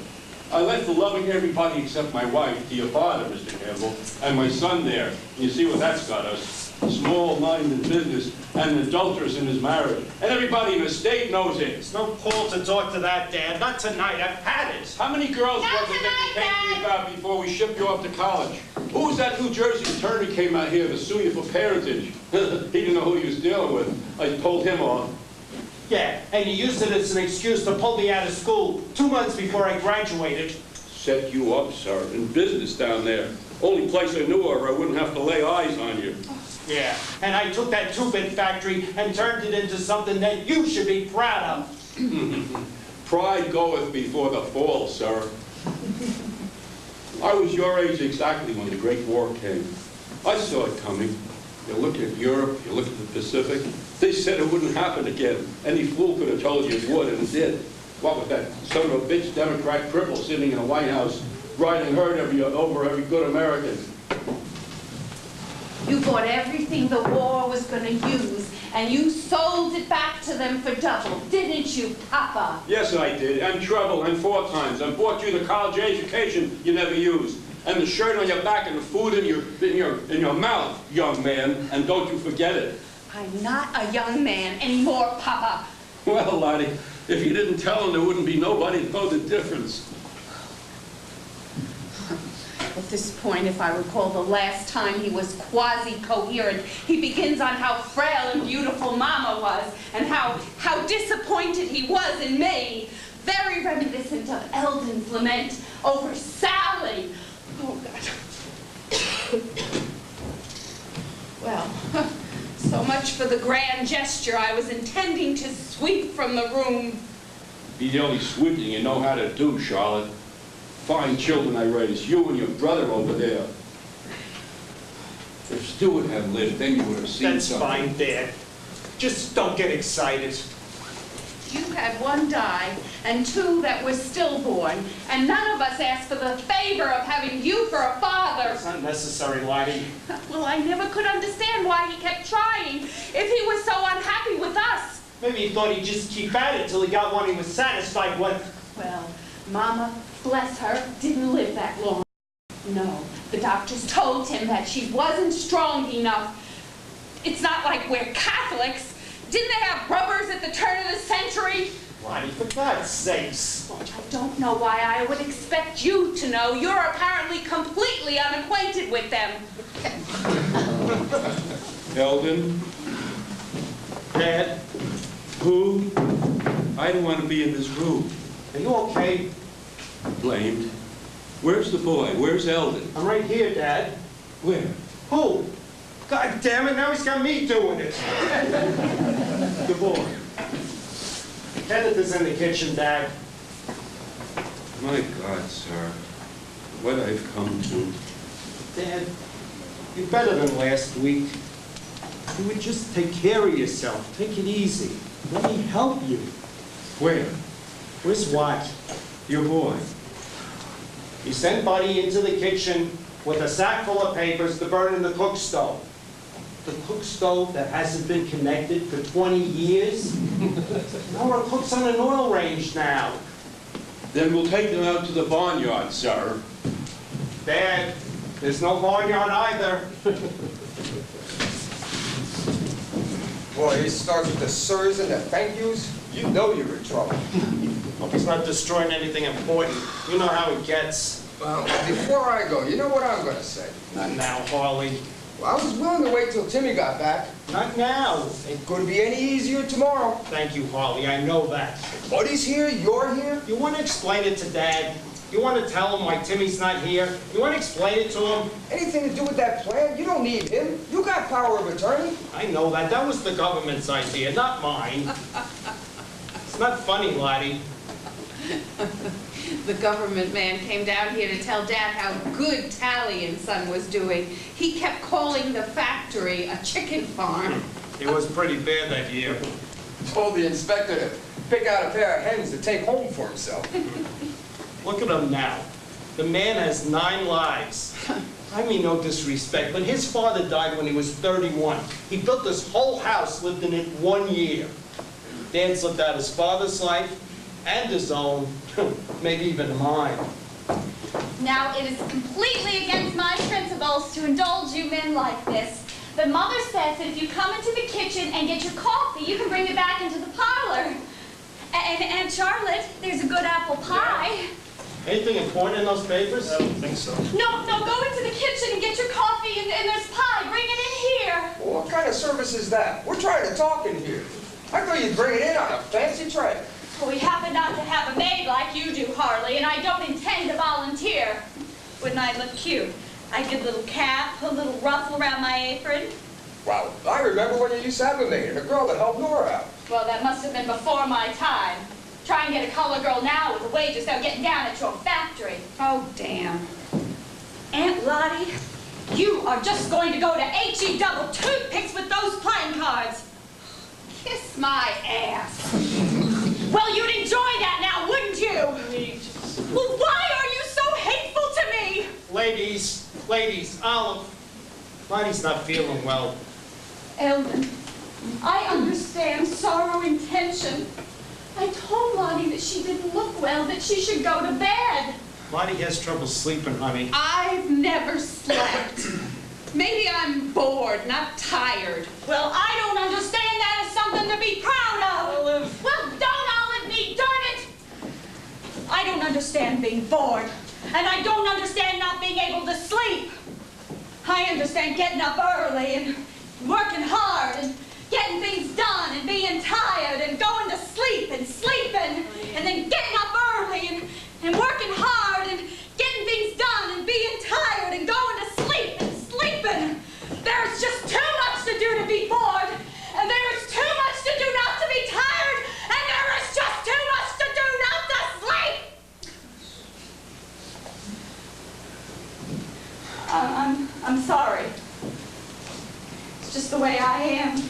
I left the loving everybody except my wife to your father, Mr. Campbell, and my son there. And you see what that's got us. Small-minded business and an adulteress in his marriage. And everybody in the state knows it. There's no call to talk to that, Dad. Not tonight. I've had it. How many girls was it that you came to me about before we shipped you off to college? Who was that New Jersey attorney who came out here to sue you for parentage? He didn't know who he was dealing with. I pulled him off. Yeah, and you used it as an excuse to pull me out of school 2 months before I graduated. Set you up, sir, in business down there. Only place I knew of where I wouldn't have to lay eyes on you. Yeah, and I took that two-bit factory and turned it into something that you should be proud of. Pride goeth before the fall, sir. I was your age exactly when the Great War came. I saw it coming. You look at Europe, you look at the Pacific. They said it wouldn't happen again. Any fool could have told you it would, and it did. What with that son of a bitch Democrat cripple sitting in the White House, riding herd over every good American? You bought everything the war was going to use, and you sold it back to them for double, didn't you, Papa? Yes, I did, and treble, and 4 times, and bought you the college education you never used, and the shirt on your back, and the food in your mouth, young man, and don't you forget it. I'm not a young man anymore, Papa. Well, Lottie, if you didn't tell him, there wouldn't be nobody to know the difference. At this point, if I recall the last time he was quasi-coherent, he begins on how frail and beautiful Mama was, and how disappointed he was in me. Very reminiscent of Eldon's lament over Sally. Oh, God. Well, so much for the grand gesture I was intending to sweep from the room. Be the only sweeping you know how to do, Charlotte. Fine children I raised, you and your brother over there. If Stuart had lived, then you would have seen That's something. fine, Dad. Just don't get excited. You had 1 die and 2 that were stillborn, and none of us asked for the favor of having you for a father. It's not necessary, Lottie. Well, I never could understand why he kept trying if he was so unhappy with us. Maybe he thought he'd just keep at it till he got one he was satisfied with. Well, Mama, bless her, didn't live that long. No, the doctors told him that she wasn't strong enough. It's not like we're Catholics. Didn't they have rubbers at the turn of the century? Lottie, for God's sakes. I don't know why I would expect you to know. You're apparently completely unacquainted with them. Eldon? Dad? Who? I don't want to be in this room. Are you okay? Blamed. Where's the boy? Where's Eldon? I'm right here, Dad. Where? Who? God damn it, now he's got me doing it. The boy. Kenneth is in the kitchen, Dad. My God, sir. What I've come to. Dad, you're better than last week. You would just take care of yourself. Take it easy. Let me help you. Where? Where's what? Your boy. You sent Buddy into the kitchen with a sack full of papers to burn in the cook stove. The cook stove that hasn't been connected for 20 years? Nora cooks on an oil range now. Then we'll take them out to the barnyard, sir. Dad, there's no barnyard either. Boy, he starts with the sirs and the thank yous. You know you're in trouble. Hope he's not destroying anything important. You know how it gets. Well, before I go, you know what I'm going to say? Not now, Harley. Well, I was willing to wait till Timmy got back. Not now. Ain't going to be any easier tomorrow. Thank you, Harley. I know that. Buddy's here, you're here. You want to explain it to Dad? You want to tell him why Timmy's not here? You want to explain it to him? Anything to do with that plan? You don't need him. You got power of attorney. I know that. That was the government's idea, not mine. It's not funny, Lottie. The government man came down here to tell Dad how good Talley and Son was doing. He kept calling the factory a chicken farm. It was pretty bad that year. Told the inspector to pick out a pair of hens to take home for himself. Look at him now. The man has 9 lives. I mean no disrespect, but his father died when he was 31. He built this whole house, lived in it 1 year. Dad's lived out his father's life and his own, maybe even mine. Now, it is completely against my principles to indulge you men like this. But Mother says that if you come into the kitchen and get your coffee, you can bring it back into the parlor. And Charlotte, there's a good apple pie. Anything important in those papers? I don't think so. No, go into the kitchen and get your coffee, and there's pie. Bring it in here. Well, what kind of service is that? We're trying to talk in here. I thought you'd bring it in on a fancy tray. Well, we happen not to have a maid like you do, Harley, and I don't intend to volunteer. Wouldn't I look cute? I'd get a little cap, a little ruffle around my apron. Wow, I remember when you used to have a maid and a girl that helped Nora out. Well, that must have been before my time. Try and get a color girl now with the wages they're getting down at your factory. Oh, damn. Aunt Lottie, you are just going to go to H-E double toothpicks with those playing cards. Kiss my ass. Well, you'd enjoy that now, Ladies, Olive. Marty's not feeling well. Eldon, I understand sorrow and tension. I told Lottie that she didn't look well, that she should go to bed. Marty has trouble sleeping, honey. I've never slept. Maybe I'm bored, not tired. Well, I don't understand that as something to be proud of. Olive. Well, don't Olive me, darn it! I don't understand being bored, and I don't understand not being able to sleep. I understand getting up early and working hard and getting things done and being tired and going to sleep and sleeping and then getting up early and working hard and getting things done and being tired and going to sleep and sleeping. There's just too much to do to be bored, and there is too much to do not to be tired, and there is just too much to do not to sleep. I'm sorry. It's just the way I am.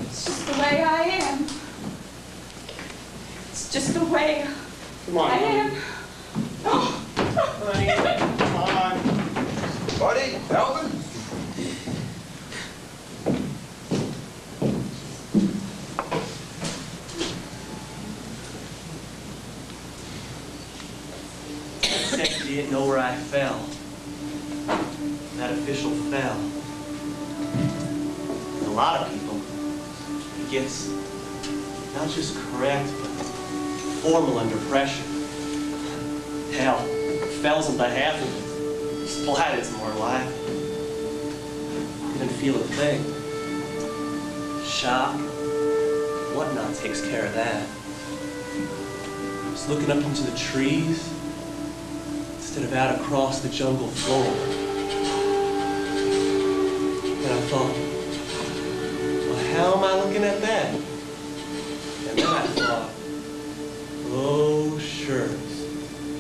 It's just the way I am. It's just the way Come on, I am. Oh. Honey, come on. Buddy, Elvin? Except you didn't know where I fell. That official fell. A lot of people, it gets not just correct, but formal under pressure. Hell, fells on behalf of it. Splatter's more like. Didn't feel a thing. Shock, whatnot takes care of that. I was looking up into the trees instead of out across the jungle floor. And I thought, well, how am I looking at that? And then I thought, oh, sure.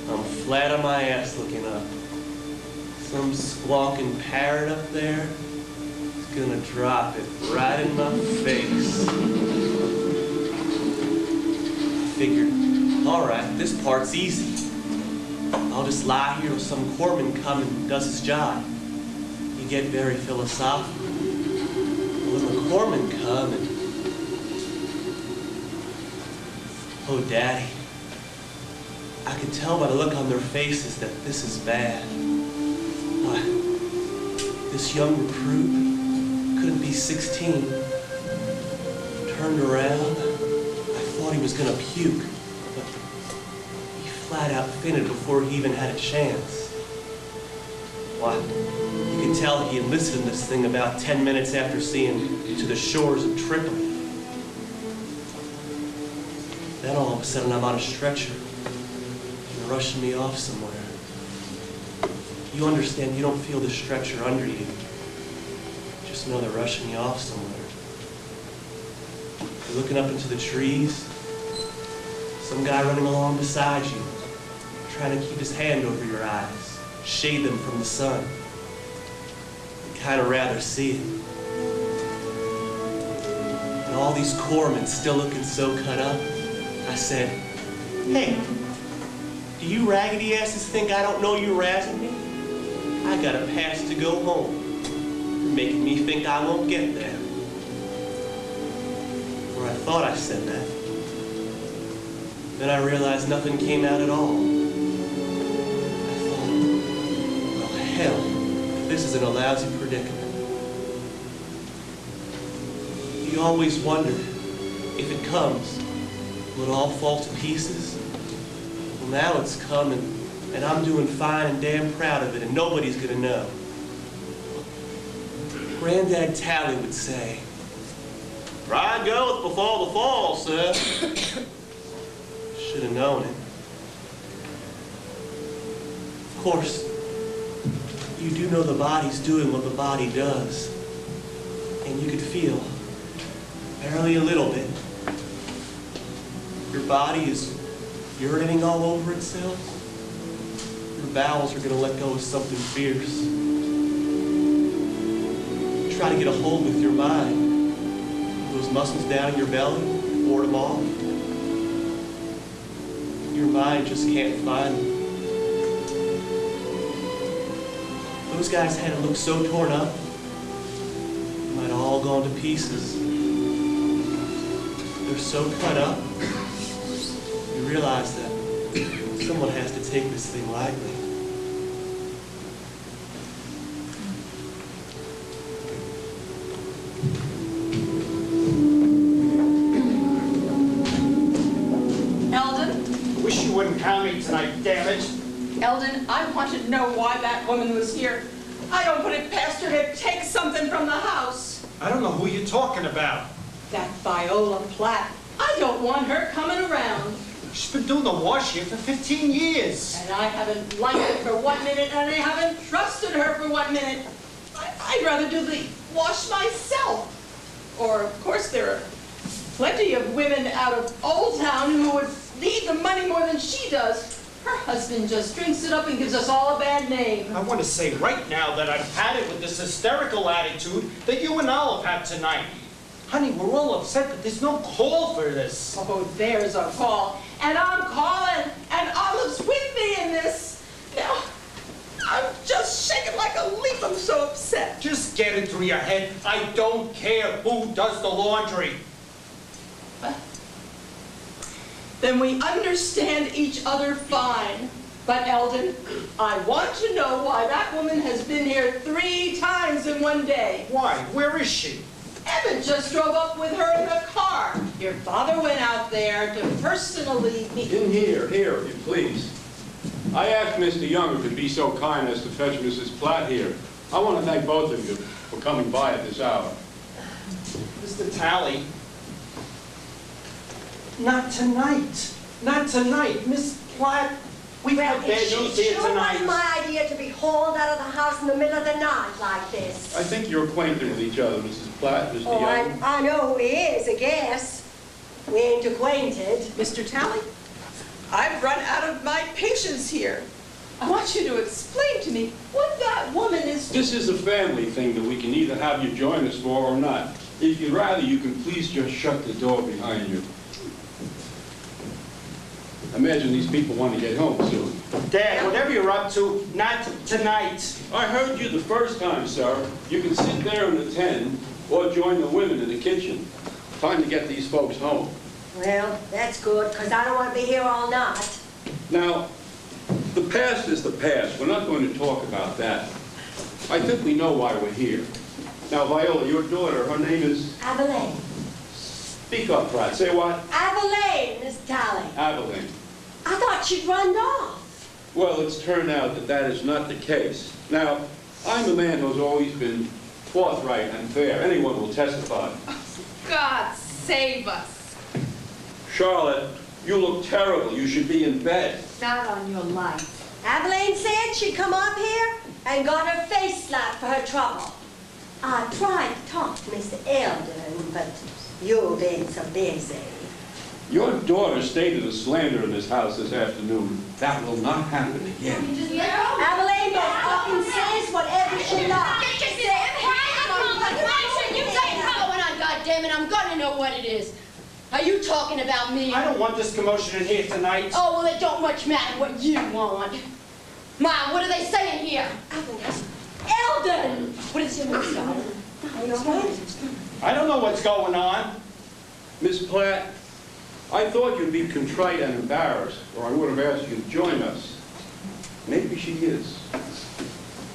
I'm flat on my ass looking up. Some squawking parrot up there is gonna drop it right in my face. I figured, all right, this part's easy. I'll just lie here till some corpsman comes and does his job. You get very philosophical. Well, when the corpsman come and... Oh, Daddy. I could tell by the look on their faces that this is bad. Why, this young recruit couldn't be 16. Turned around, I thought he was gonna puke, but he flat out fainted before he even had a chance. Why, you could tell he enlisted in this thing about 10 minutes after seeing To the Shores of Tripoli. Then all of a sudden I'm on a stretcher. Rushing me off somewhere. You understand, you don't feel the stretcher under you. Just know they're rushing you off somewhere. You're looking up into the trees. Some guy running along beside you, trying to keep his hand over your eyes, shade them from the sun. You'd kind of rather see it. And all these corpsmen still looking so cut up. I said, hey, do you raggedy asses think I don't know you're razzing me? I got a pass to go home. You're making me think I won't get there. Or I thought I said that. Then I realized nothing came out at all. I thought, well, hell, if this isn't a lousy predicament. You always wondered, if it comes, will it all fall to pieces? Well, now it's coming, and I'm doing fine and damn proud of it, and nobody's gonna know. Granddad Talley would say, "Pride goeth before the fall, sir." Should have known it. Of course, you do know the body's doing what the body does, and you could feel, barely a little bit, your body is urinating all over itself. Your bowels are going to let go of something fierce. Try to get a hold with your mind. Those muscles down in your belly, ward them off. Your mind just can't find them. Those guys had to look so torn up. They might have all gone to pieces. They're so cut up. You realize that someone has to take this thing lightly. Eldon? Wish you wouldn't count me tonight, damn it. Eldon, I want to know why that woman was here. I don't put it past her to take something from the house. I don't know who you're talking about. That Viola Platt. I don't want her coming around. She's been doing the wash here for 15 years. And I haven't liked it for 1 minute, and I haven't trusted her for 1 minute. I'd rather do the wash myself. Or, of course, there are plenty of women out of Old Town who would need the money more than she does. Her husband just drinks it up and gives us all a bad name. I want to say right now that I've had it with this hysterical attitude that you and Olive had tonight. Honey, we're all upset, but there's no call for this. Oh, there's a call. And I'm calling, and Olive's with me in this. Now, I'm just shaking like a leaf. I'm so upset. Just get it through your head. I don't care who does the laundry. Then we understand each other fine. But Eldon, I want to know why that woman has been here 3 times in 1 day. Why? Where is she? Evan just drove up with her in the car. Your father went out there to personally meet. In here, if you please. I asked Mr. Young if he'd be so kind as to fetch Mrs. Platt here. I want to thank both of you for coming by at this hour. Mr. Talley. Not tonight. Not tonight. Miss Platt, we've had bad news here It sure tonight. wasn't my idea to be hauled out of the house in the middle of the night like this. I think you're acquainted with each other, Mrs. Platt, Mr. Oh, Young. I know who he is, I guess. We ain't acquainted. Mr. Talley, I've run out of my patience here. I want you to explain to me what that woman is. This is a family thing that we can either have you join us for or not. If you'd rather, you can please just shut the door behind you. Imagine these people want to get home soon. Dad, whatever you're up to, not tonight. I heard you the first time, sir. You can sit there and attend, or join the women in the kitchen. Time to get these folks home. Well, that's good, because I don't want to be here all night. Now, the past is the past. We're not going to talk about that. I think we know why we're here. Now, Viola, your daughter, her name is? Aveline. Speak up, Pratt. Say what? Aveline, Miss Talley. Aveline. I thought she'd run off. Well, it's turned out that that is not the case. Now, I'm a man who's always been forthright and fair. Anyone will testify. God save us. Charlotte, you look terrible. You should be in bed. Not on your life. Aveline said she'd come up here and got her face slapped for her trouble. I tried to talk to Mr. Eldon, but you've been so busy. Your daughter stated a slander in this house this afternoon. That will not happen again. Aveline just fucking says whatever she likes. Goddammit, I'm gonna know what it is. Are you talking about me? I don't want this commotion in here tonight. Oh, well, it don't much matter what you want. Mom, what are they saying here? Eldon! What is your name, daughter? I don't know what's going on. Miss Platt, I thought you'd be contrite and embarrassed, or I would have asked you to join us. Maybe she is.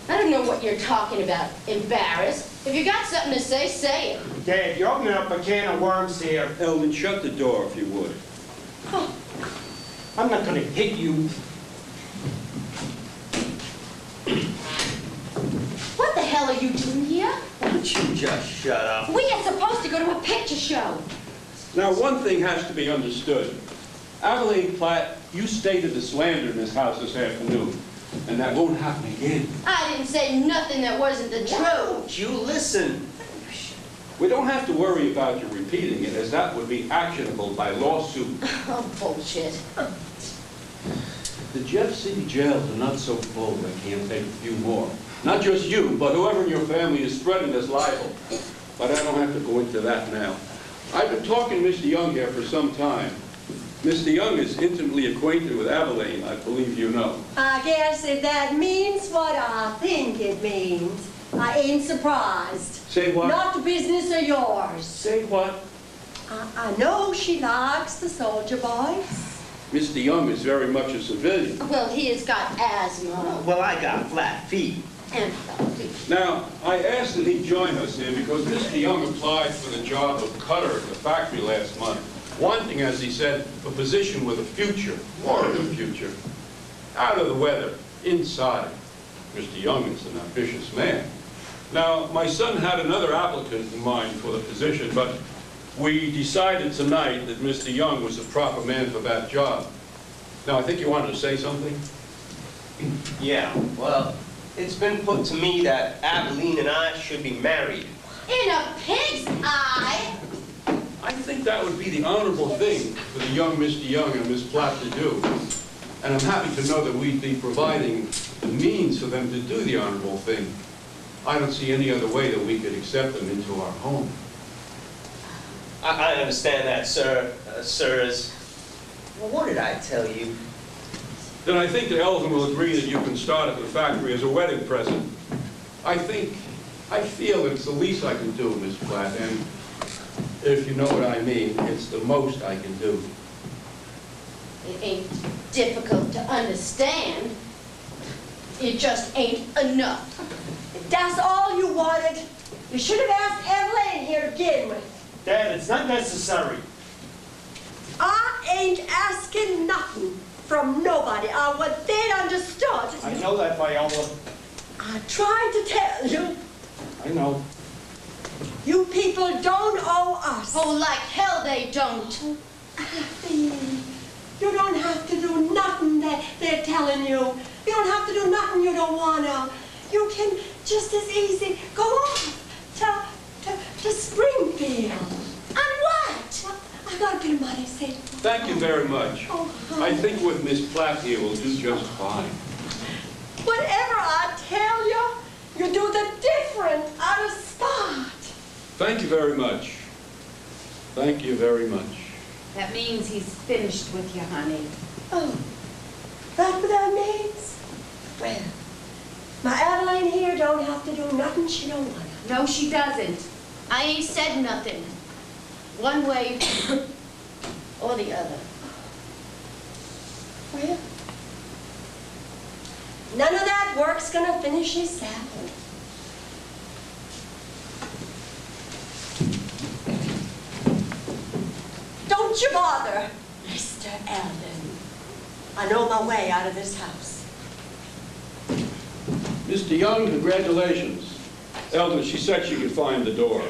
I don't know what you're talking about. Embarrassed? If you got something to say, say it. Dad, you're opening up a can of worms here. Eldon, shut the door if you would. Oh. I'm not going to hit you. What the hell are you doing here? Why don't you just shut up? We are supposed to go to a picture show. Now, one thing has to be understood. Aveline Platt, you stated a slander in this house this afternoon, and that won't happen again. I didn't say nothing that wasn't the truth. You listen. We don't have to worry about you repeating it, as that would be actionable by lawsuit. Oh, bullshit. The Jeff City jails are not so full they can't take a few more. Not just you, but whoever in your family is spreading this libel. But I don't have to go into that now. I've been talking to Mr. Young here for some time. Mr. Young is intimately acquainted with Abilene, I believe you know. I guess if that means what I think it means, I ain't surprised. Say what? Not the business of yours. Say what? I know she likes the soldier boys. Mr. Young is very much a civilian. Well, he has got asthma. Well, I got flat feet. And flat feet. Now, I asked that he join us here because Mr. Young applied for the job of cutter at the factory last month, wanting, as he said, a position with a future, more of a future. Out of the weather, inside. Mr. Young is an ambitious man. Now, my son had another applicant in mind for the position, but we decided tonight that Mr. Young was the proper man for that job. Now, I think you wanted to say something? Yeah, well, it's been put to me that Abilene and I should be married. In a pig's eye? I think that would be the honorable thing for the young Mr. Young and Miss Platt to do. And I'm happy to know that we'd be providing the means for them to do the honorable thing. I don't see any other way that we could accept them into our home. I understand that, sir. Sirs. Well, what did I tell you? Then I think that Eldon will agree that you can start at the factory as a wedding present. I feel it's the least I can do, Miss Platt, and if you know what I mean, it's the most I can do. It ain't difficult to understand. It just ain't enough. If that's all you wanted, you should have asked Evelyn here to begin with. Dad, it's not necessary. I ain't asking nothing from nobody on what they'd understood. I know that, Viola. I tried to tell you. I know. You people don't owe us. Oh, like hell they don't. You don't have to do nothing that they're telling you. You don't have to do nothing you don't want to. You can just as easy go off to Springfield. On what? I got a bit of money saved. Thank you very much. I think with Miss Platt here, we'll do just fine. Whatever I tell you, you do the different out of spot. Thank you very much. Thank you very much. That means he's finished with you, honey. Oh, that's what that means? Well, my Adeline here don't have to do nothing she don't want to. No, she doesn't. I ain't said nothing. One way or the other. Well, none of that work's gonna finish itself. Don't you bother, Mr. Eldon. I know my way out of this house. Mr. Young, congratulations. Eldon, she said she could find the door.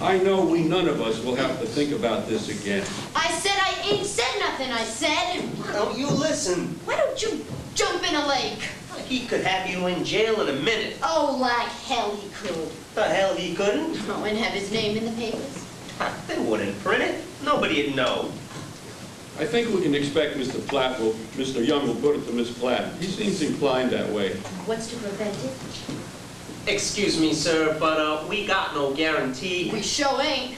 I know none of us will have to think about this again. I said I ain't said nothing, I said. Why don't you listen? Why don't you jump in a lake? He could have you in jail in a minute. Oh, like hell he could. The hell he couldn't? Oh, and have his name in the papers? They wouldn't print it. Nobody'd know. I think we can expect Mr. Young will put it to Miss Platt. He seems inclined that way. What's to prevent it? Excuse me, sir, but we got no guarantee. We sure ain't.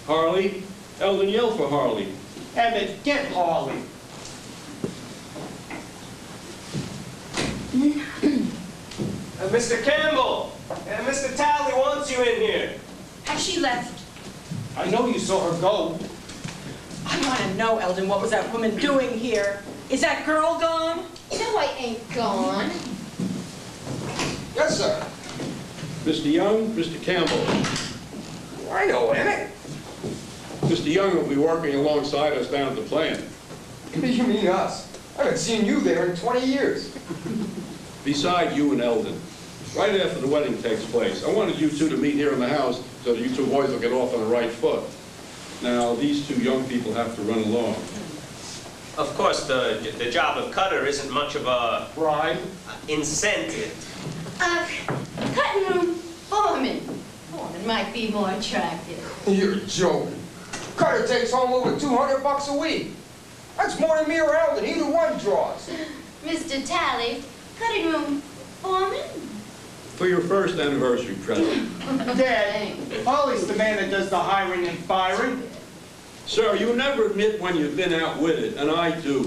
Harley? Eldon, yell for Harley. Emmett, get Harley. Mr. Campbell, Mr. Talley wants you in here. Has she left? I know you saw her go. I want to know, Eldon, what was that woman doing here? Is that girl gone? No, I ain't gone. Yes, sir. Mr. Young, Mr. Campbell. I know, Emmett. Mr. Young will be working alongside us down at the plant. You mean us? I haven't seen you there in 20 years. Beside you and Eldon. Right after the wedding takes place, I wanted you two to meet here in the house so that you two boys will get off on the right foot. Now, these two young people have to run along. Of course, the job of cutter isn't much of a Bribe. incentive. Cutting room foreman. Foreman might be more attractive. You're joking. Cutter takes home over $200 a week. That's more than me or Eldon, either one draws. Mr. Talley, cutting room foreman? For your first anniversary present. Dad, Harley's the man that does the hiring and firing. Sir, you never admit when you've been outwitted, and I do.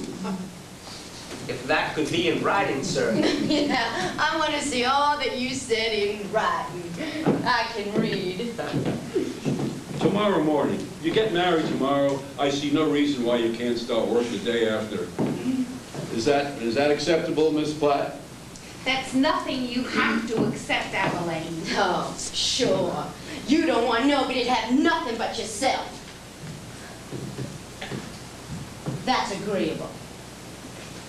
If that could be in writing, sir. Yeah, I want to see all that you said in writing. I can read. Tomorrow morning. You get married tomorrow. I see no reason why you can't start work the day after. Is that acceptable, Miss Platt? That's nothing you have to accept, Abilene. Oh, sure. You don't want nobody to have nothing but yourself. That's agreeable.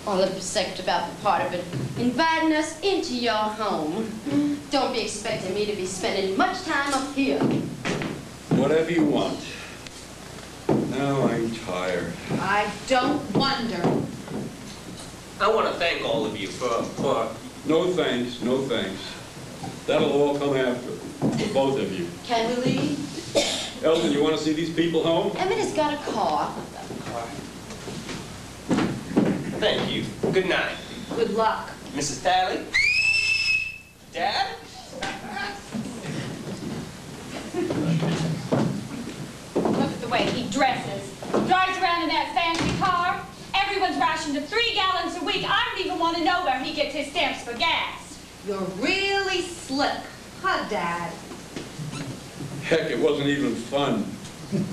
All of except about the part of it inviting us into your home. Don't be expecting me to be spending much time up here. Whatever you want. Now I'm tired. I don't wonder. I want to thank all of you for... No thanks, no thanks. That'll all come after, for both of you. Can we leave? Elton, you want to see these people home? Emmett has got a car. Thank you. Good night. Good luck. Mrs. Talley? Dad? Look at the way he dresses. Drives around in that fancy car. Everyone's rationed to 3 gallons a week. I don't even want to know where he gets his stamps for gas. You're really slick, huh, Dad? Heck, it wasn't even fun.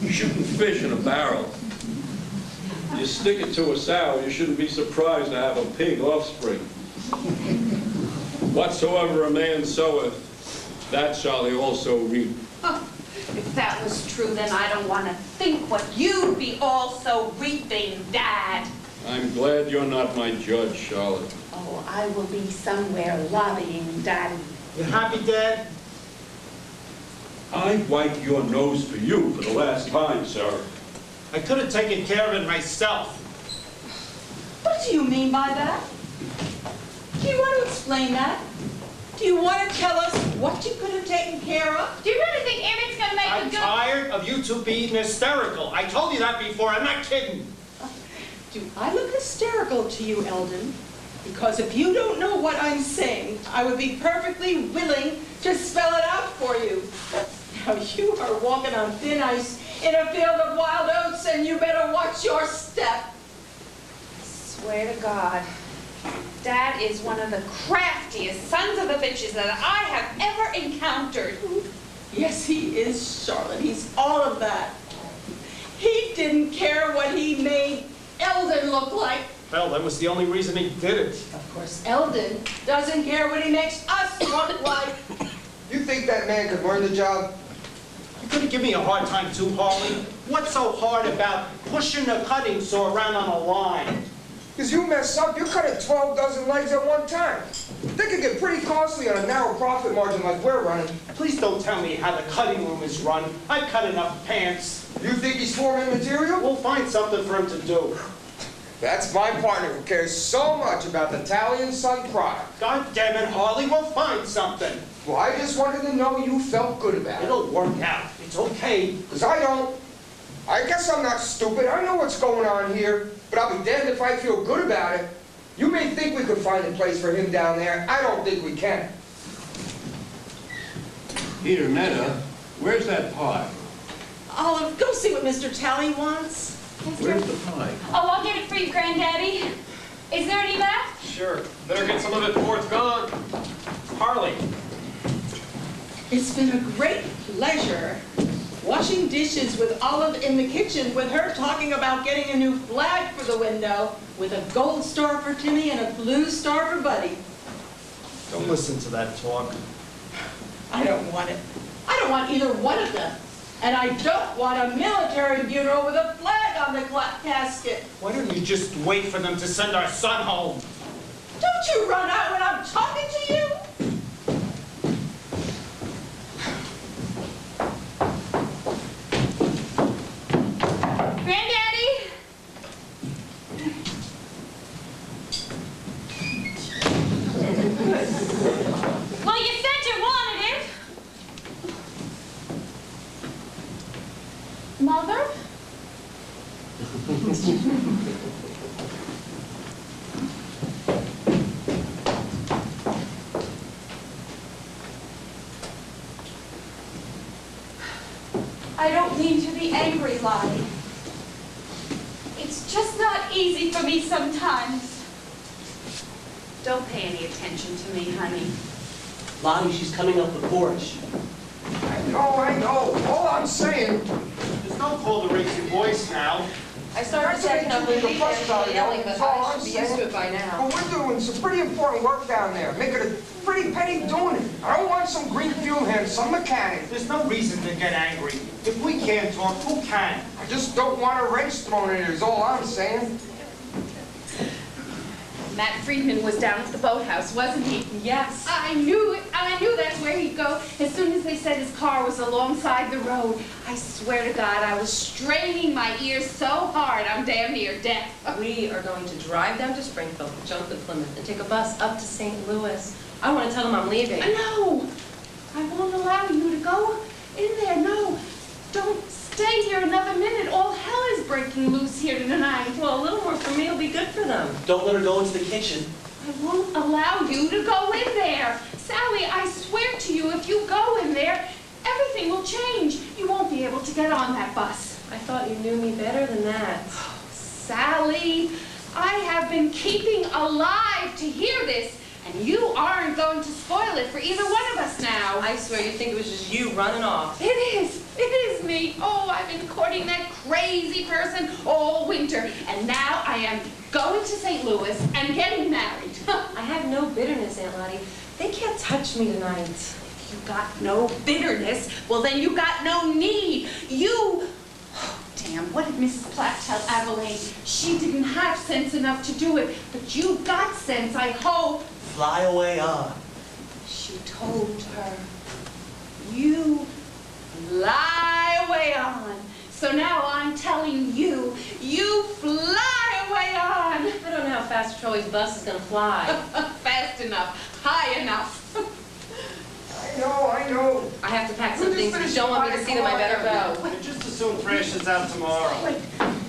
Shooting fish in a barrel. You stick it to a sow, you shouldn't be surprised to have a pig offspring. Whatsoever a man soweth, that shall he also reap. Oh, if that was true, then I don't want to think what you'd be also reaping, Dad. I'm glad you're not my judge, Charlotte. Oh, I will be somewhere lobbying, Daddy. You happy, Dad? I wiped your nose for you for the last time, sir. I could have taken care of it myself. What do you mean by that? Do you want to explain that? Do you want to tell us what you could have taken care of? Do you really think Emmett's going to make a I'm good... tired of you two being hysterical. I told you that before. I'm not kidding. Do I look hysterical to you, Eldon? Because if you don't know what I'm saying, I would be perfectly willing to spell it out for you. Now, you are walking on thin ice in a field of wild oats, and you better watch your step. I swear to God, Dad is one of the craftiest sons of a bitches that I have ever encountered. Yes, he is, Charlotte. He's all of that. He didn't care what he made Eldon look like. Well, that was the only reason he did it. Of course, Eldon doesn't care what he makes us look like. You think that man could learn the job? You're gonna give me a hard time too, Harley? What's so hard about pushing a cutting saw around on a line? Because you mess up, you're cutting 12 dozen legs at one time. They could get pretty costly on a narrow profit margin like we're running. Please don't tell me how the cutting room is run. I've cut enough pants. You think he's forming material? We'll find something for him to do. That's my partner who cares so much about the Talley and Son product. God damn it, Harley, we'll find something. Well, I just wanted to know you felt good about it. It'll work out. It's okay. Because I don't. I guess I'm not stupid. I know what's going on here. But I'll be damned if I feel good about it. You may think we could find a place for him down there. I don't think we can. Here, Netta, where's that pie? Olive, go see what Mr. Talley wants. Where's the pie? Oh, I'll get it for you, Granddaddy. Is there any left? Sure. Better get some of it before it's gone. Harley. It's been a great pleasure washing dishes with Olive in the kitchen with her talking about getting a new flag for the window with a gold star for Timmy and a blue star for Buddy. Don't listen to that talk. I don't want it. I don't want either one of them. And I don't want a military funeral with a flag on the casket. Why don't you just wait for them to send our son home? Don't you run out when I'm talking to you? Granddaddy? Well, you said you wanted it. Mother? I don't mean to be angry, Lottie, just not easy for me sometimes. Don't pay any attention to me, honey. Lottie, she's coming up the porch. I know. All I'm saying, There's no call to raise your voice now. I started checking up with the yelling, but I should be used to it by now. well, we're doing some pretty important work down there. Making a pretty penny doing it. I don't want some green fuel hand, some mechanic. There's no reason to get angry. If we can't talk, who can? I just don't want a wrench thrown in it is all I'm saying. Matt Friedman was down at the boathouse, wasn't he? Yes. I knew that's where he'd go. As soon as they said his car was alongside the road, I swear to God, I was straining my ears so hard, I'm damn near deaf. We are going to drive down to Springfield, jump at Plymouth, and take a bus up to St. Louis. I want to tell them I'm leaving. No, I won't allow you to go in there. No, don't stay here another minute. All hell is breaking loose here tonight. Well, a little more for me will be good for them. Don't let her go into the kitchen. I won't allow you to go in there. Sally, I swear to you, if you go in there, everything will change. You won't be able to get on that bus. I thought you knew me better than that. Sally, I have been keeping alive to hear this, and you aren't going to spoil it for either one of us now. I swear you think it was just you running off. It is me. Oh, I've been courting that crazy person all winter, and now I am going to St. Louis and getting married. I have no bitterness, Aunt Lottie. They can't touch me tonight. If you got no bitterness, well then you got no need. Oh, damn, what did Mrs. Platt tell Abilene? She didn't have sense enough to do it, but you got sense, I hope. Fly away on. She told her, you fly away on. So now I'm telling you, you fly away on. I don't know how fast Troy's bus is going to fly. Fast enough, high enough. I know. I have to pack some things. If you don't want me to see them, I better go. Just as soon trash is out tomorrow. Wait,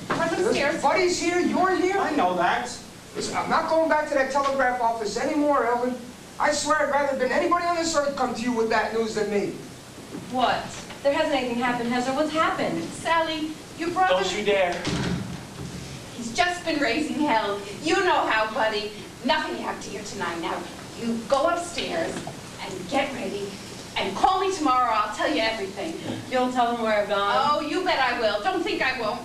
run upstairs. Buddy's here, you're here? I know that. Listen, I'm not going back to that telegraph office anymore, Elvin. I swear I'd rather than anybody on this earth come to you with that news than me. What? There hasn't anything happened, has there? What's happened? Sally, your brother... Don't you dare. He's just been raising hell. You know how, buddy. Nothing you have to hear tonight. Now, you go upstairs and get ready. And call me tomorrow. I'll tell you everything. You'll tell them where I've gone? Oh, you bet I will. Don't think I won't.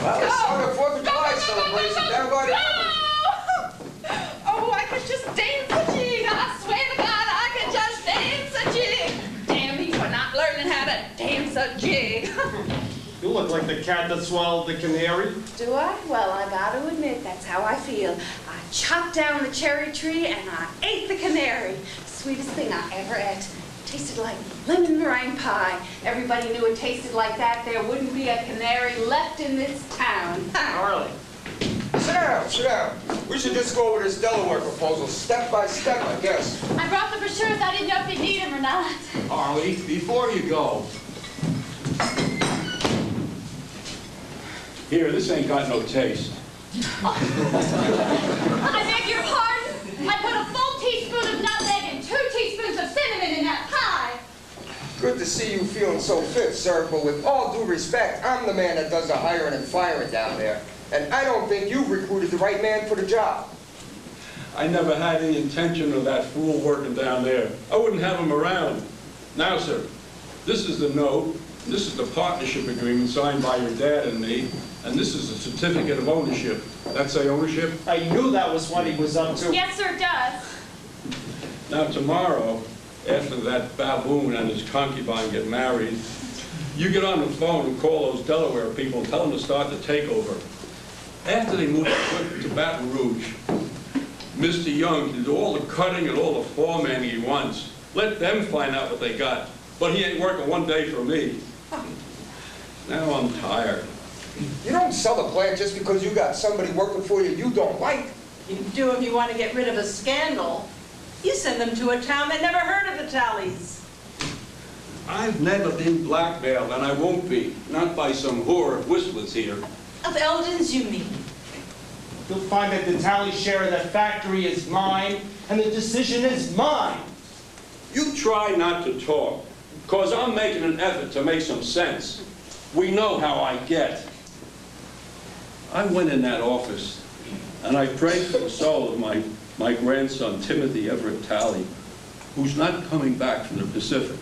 Well, it's not a 4th of July celebration down by the Oh, I could just dance a jig. I swear to God, I could just dance a jig. Damn me for not learning how to dance a jig. You look like the cat that swallowed the canary. Do I? Well, I got to admit, that's how I feel. I chopped down the cherry tree and I ate the canary. Sweetest thing I ever ate. Tasted like lemon meringue pie. Everybody knew it tasted like that. There wouldn't be a canary left in this town. Harley. Sit down, sit down. We should just go over this Delaware proposal step by step, I guess. I brought the brochures. I didn't know if you'd need them or not. Harley, before you go. Here, this ain't got no taste. I beg your pardon. I put a full teaspoon of nutmeg and 2 teaspoons of cinnamon in that pie. Good to see you feeling so fit, sir, but with all due respect, I'm the man that does the hiring and firing down there. And I don't think you've recruited the right man for the job. I never had any intention of that fool working down there. I wouldn't have him around. Now, sir, this is the note. This is the partnership agreement signed by your dad and me. And this is a certificate of ownership. That say ownership? I knew that was what he was up to. Yes, sir, it does. Now, tomorrow, after that baboon and his concubine get married, you get on the phone and call those Delaware people and tell them to start the takeover. After they move to Baton Rouge, Mr. Young can do all the cutting and all the foremanning he wants. Let them find out what they got. But he ain't working one day for me. Now I'm tired. You don't sell the plant just because you got somebody working for you don't like. You do if you want to get rid of a scandal. You send them to a town that never heard of the Talleys. I've never been blackmailed, and I won't be. Not by some whore of Whistler's here. Of Eldon's, you mean? You'll find that the Talley share of that factory is mine, and the decision is mine. You try not to talk. Because I'm making an effort to make some sense. We know how I get. I went in that office, and I prayed for the soul of my grandson, Timothy Everett Talley, who's not coming back from the Pacific.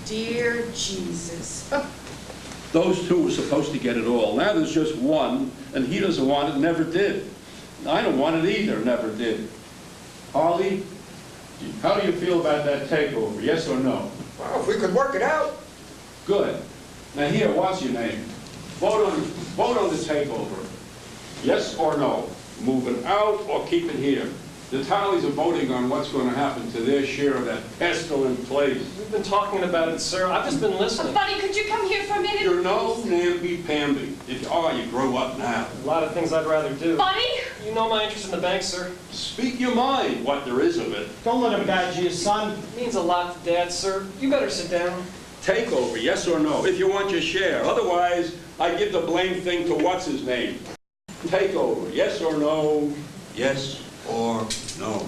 Dear Jesus. Those two were supposed to get it all. Now there's just one, and he doesn't want it, never did. I don't want it either, never did. Harley, how do you feel about that takeover, yes or no? Well, if we could work it out. Good. Now here, what's your name? Vote on the takeover. Yes or no? Move it out or keep it here? The Talleys are voting on what's going to happen to their share of that pestilent place. We've been talking about it, sir. I've just been listening. Buddy, could you come here for a minute? You're no namby-pamby. If you are, you grow up now. A lot of things I'd rather do. Buddy? You know my interest in the bank, sir. Speak your mind, what there is of it. Don't let him badger you, son. It means a lot to Dad, sir. You better sit down. Takeover, yes or no, if you want your share. Otherwise, I give the blame thing to what's-his-name. Takeover, yes or no? Yes or no?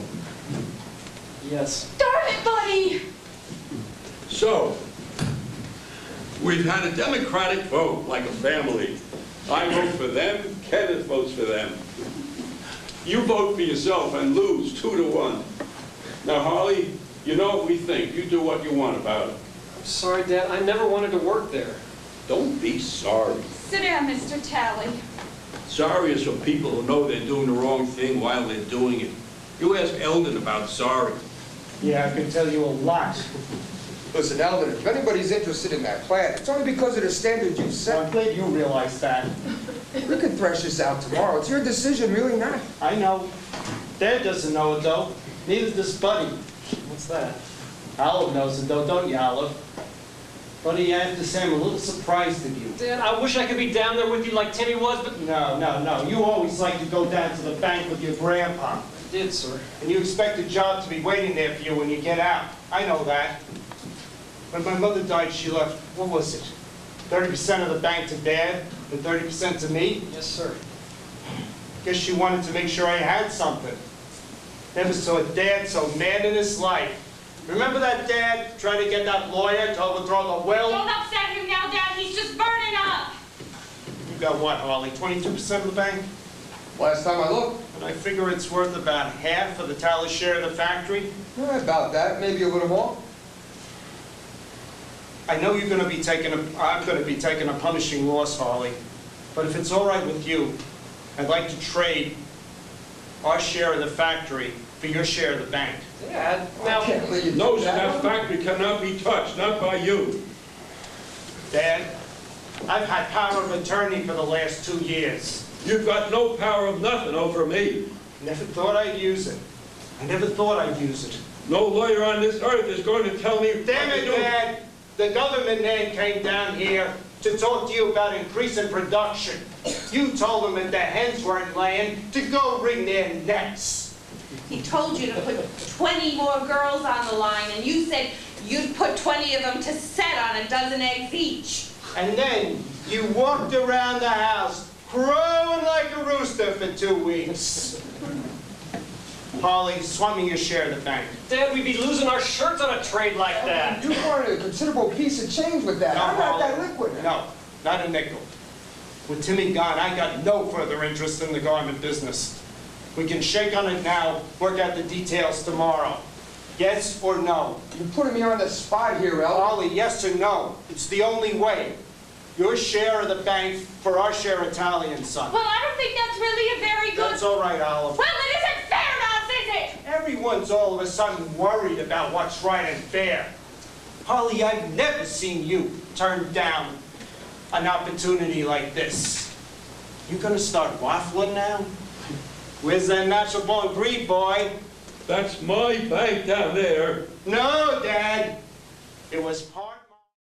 Yes. Darn it, buddy! So, we've had a Democratic vote like a family. I vote for them, Kenneth votes for them. You vote for yourself and lose 2-1. Now, Harley, you know what we think. You do what you want about it. I'm sorry, Dad. I never wanted to work there. Don't be sorry. Sit down, Mr. Talley. Sorry is for people who know they're doing the wrong thing while they're doing it. You ask Eldon about sorry. Yeah, I can tell you a lot. Listen, Eldon, if anybody's interested in that plant, it's only because of the standards you've set. I'm glad you realize that. We can thresh this out tomorrow. It's your decision, really not. I know. Dad doesn't know it, though. Neither does Buddy. What's that? Olive knows it, though, don't you, Olive? Buddy, I have to say I'm a little surprised at you. Dad, I wish I could be down there with you like Timmy was, but... No. You always like to go down to the bank with your grandpa. I did, sir. And you expect a job to be waiting there for you when you get out. I know that. When my mother died, she left, what was it? 30% of the bank to Dad and 30% to me? Yes, sir. Guess she wanted to make sure I had something. Never saw a dad so mad in his life. Remember that dad trying to get that lawyer to overthrow the will? Don't upset him now, Dad. He's just burning up. You got what, Harley? 22% of the bank? Last time I looked. And I figure it's worth about half of the Talley share of the factory. Yeah, about that, maybe a little more. I know you're going to be taking I'm going to be taking a punishing loss, Harley. But if it's all right with you, I'd like to trade our share of the factory for your share of the bank. Dad, I can't let you do No, that factory cannot be touched, not by you. Dad, I've had power of attorney for the last 2 years. You've got no power of nothing over me. Never thought I'd use it. I never thought I'd use it. No lawyer on this earth is going to tell me... Damn it, Dad! The government man came down here to talk to you about increasing production. You told them that the hens weren't laying to go wring their necks. He told you to put 20 more girls on the line, and you said you'd put 20 of them to set on a dozen eggs each. And then you walked around the house crowing like a rooster for 2 weeks. Harley, swap me your share of the bank. Dad, we'd be losing our shirts on a trade like that. You wanted a considerable piece of change with that. No, I'm not that Harley. liquid. No, not a nickel. With Timmy gone, I got no further interest in the garment business. We can shake on it now, work out the details tomorrow. Yes or no? You're putting me on the spot here, Eldon. Harley, yes or no? It's the only way. Your share of the bank for our share of Italian, son. Well, I don't think that's really a very good... That's all right, Olive. Well, it isn't fair enough, is it? Everyone's all of a sudden worried about what's right and fair. Harley, I've never seen you turn down an opportunity like this. You gonna start waffling now? Where's that natural born greed, boy? That's my bank down there. No, Dad. It was part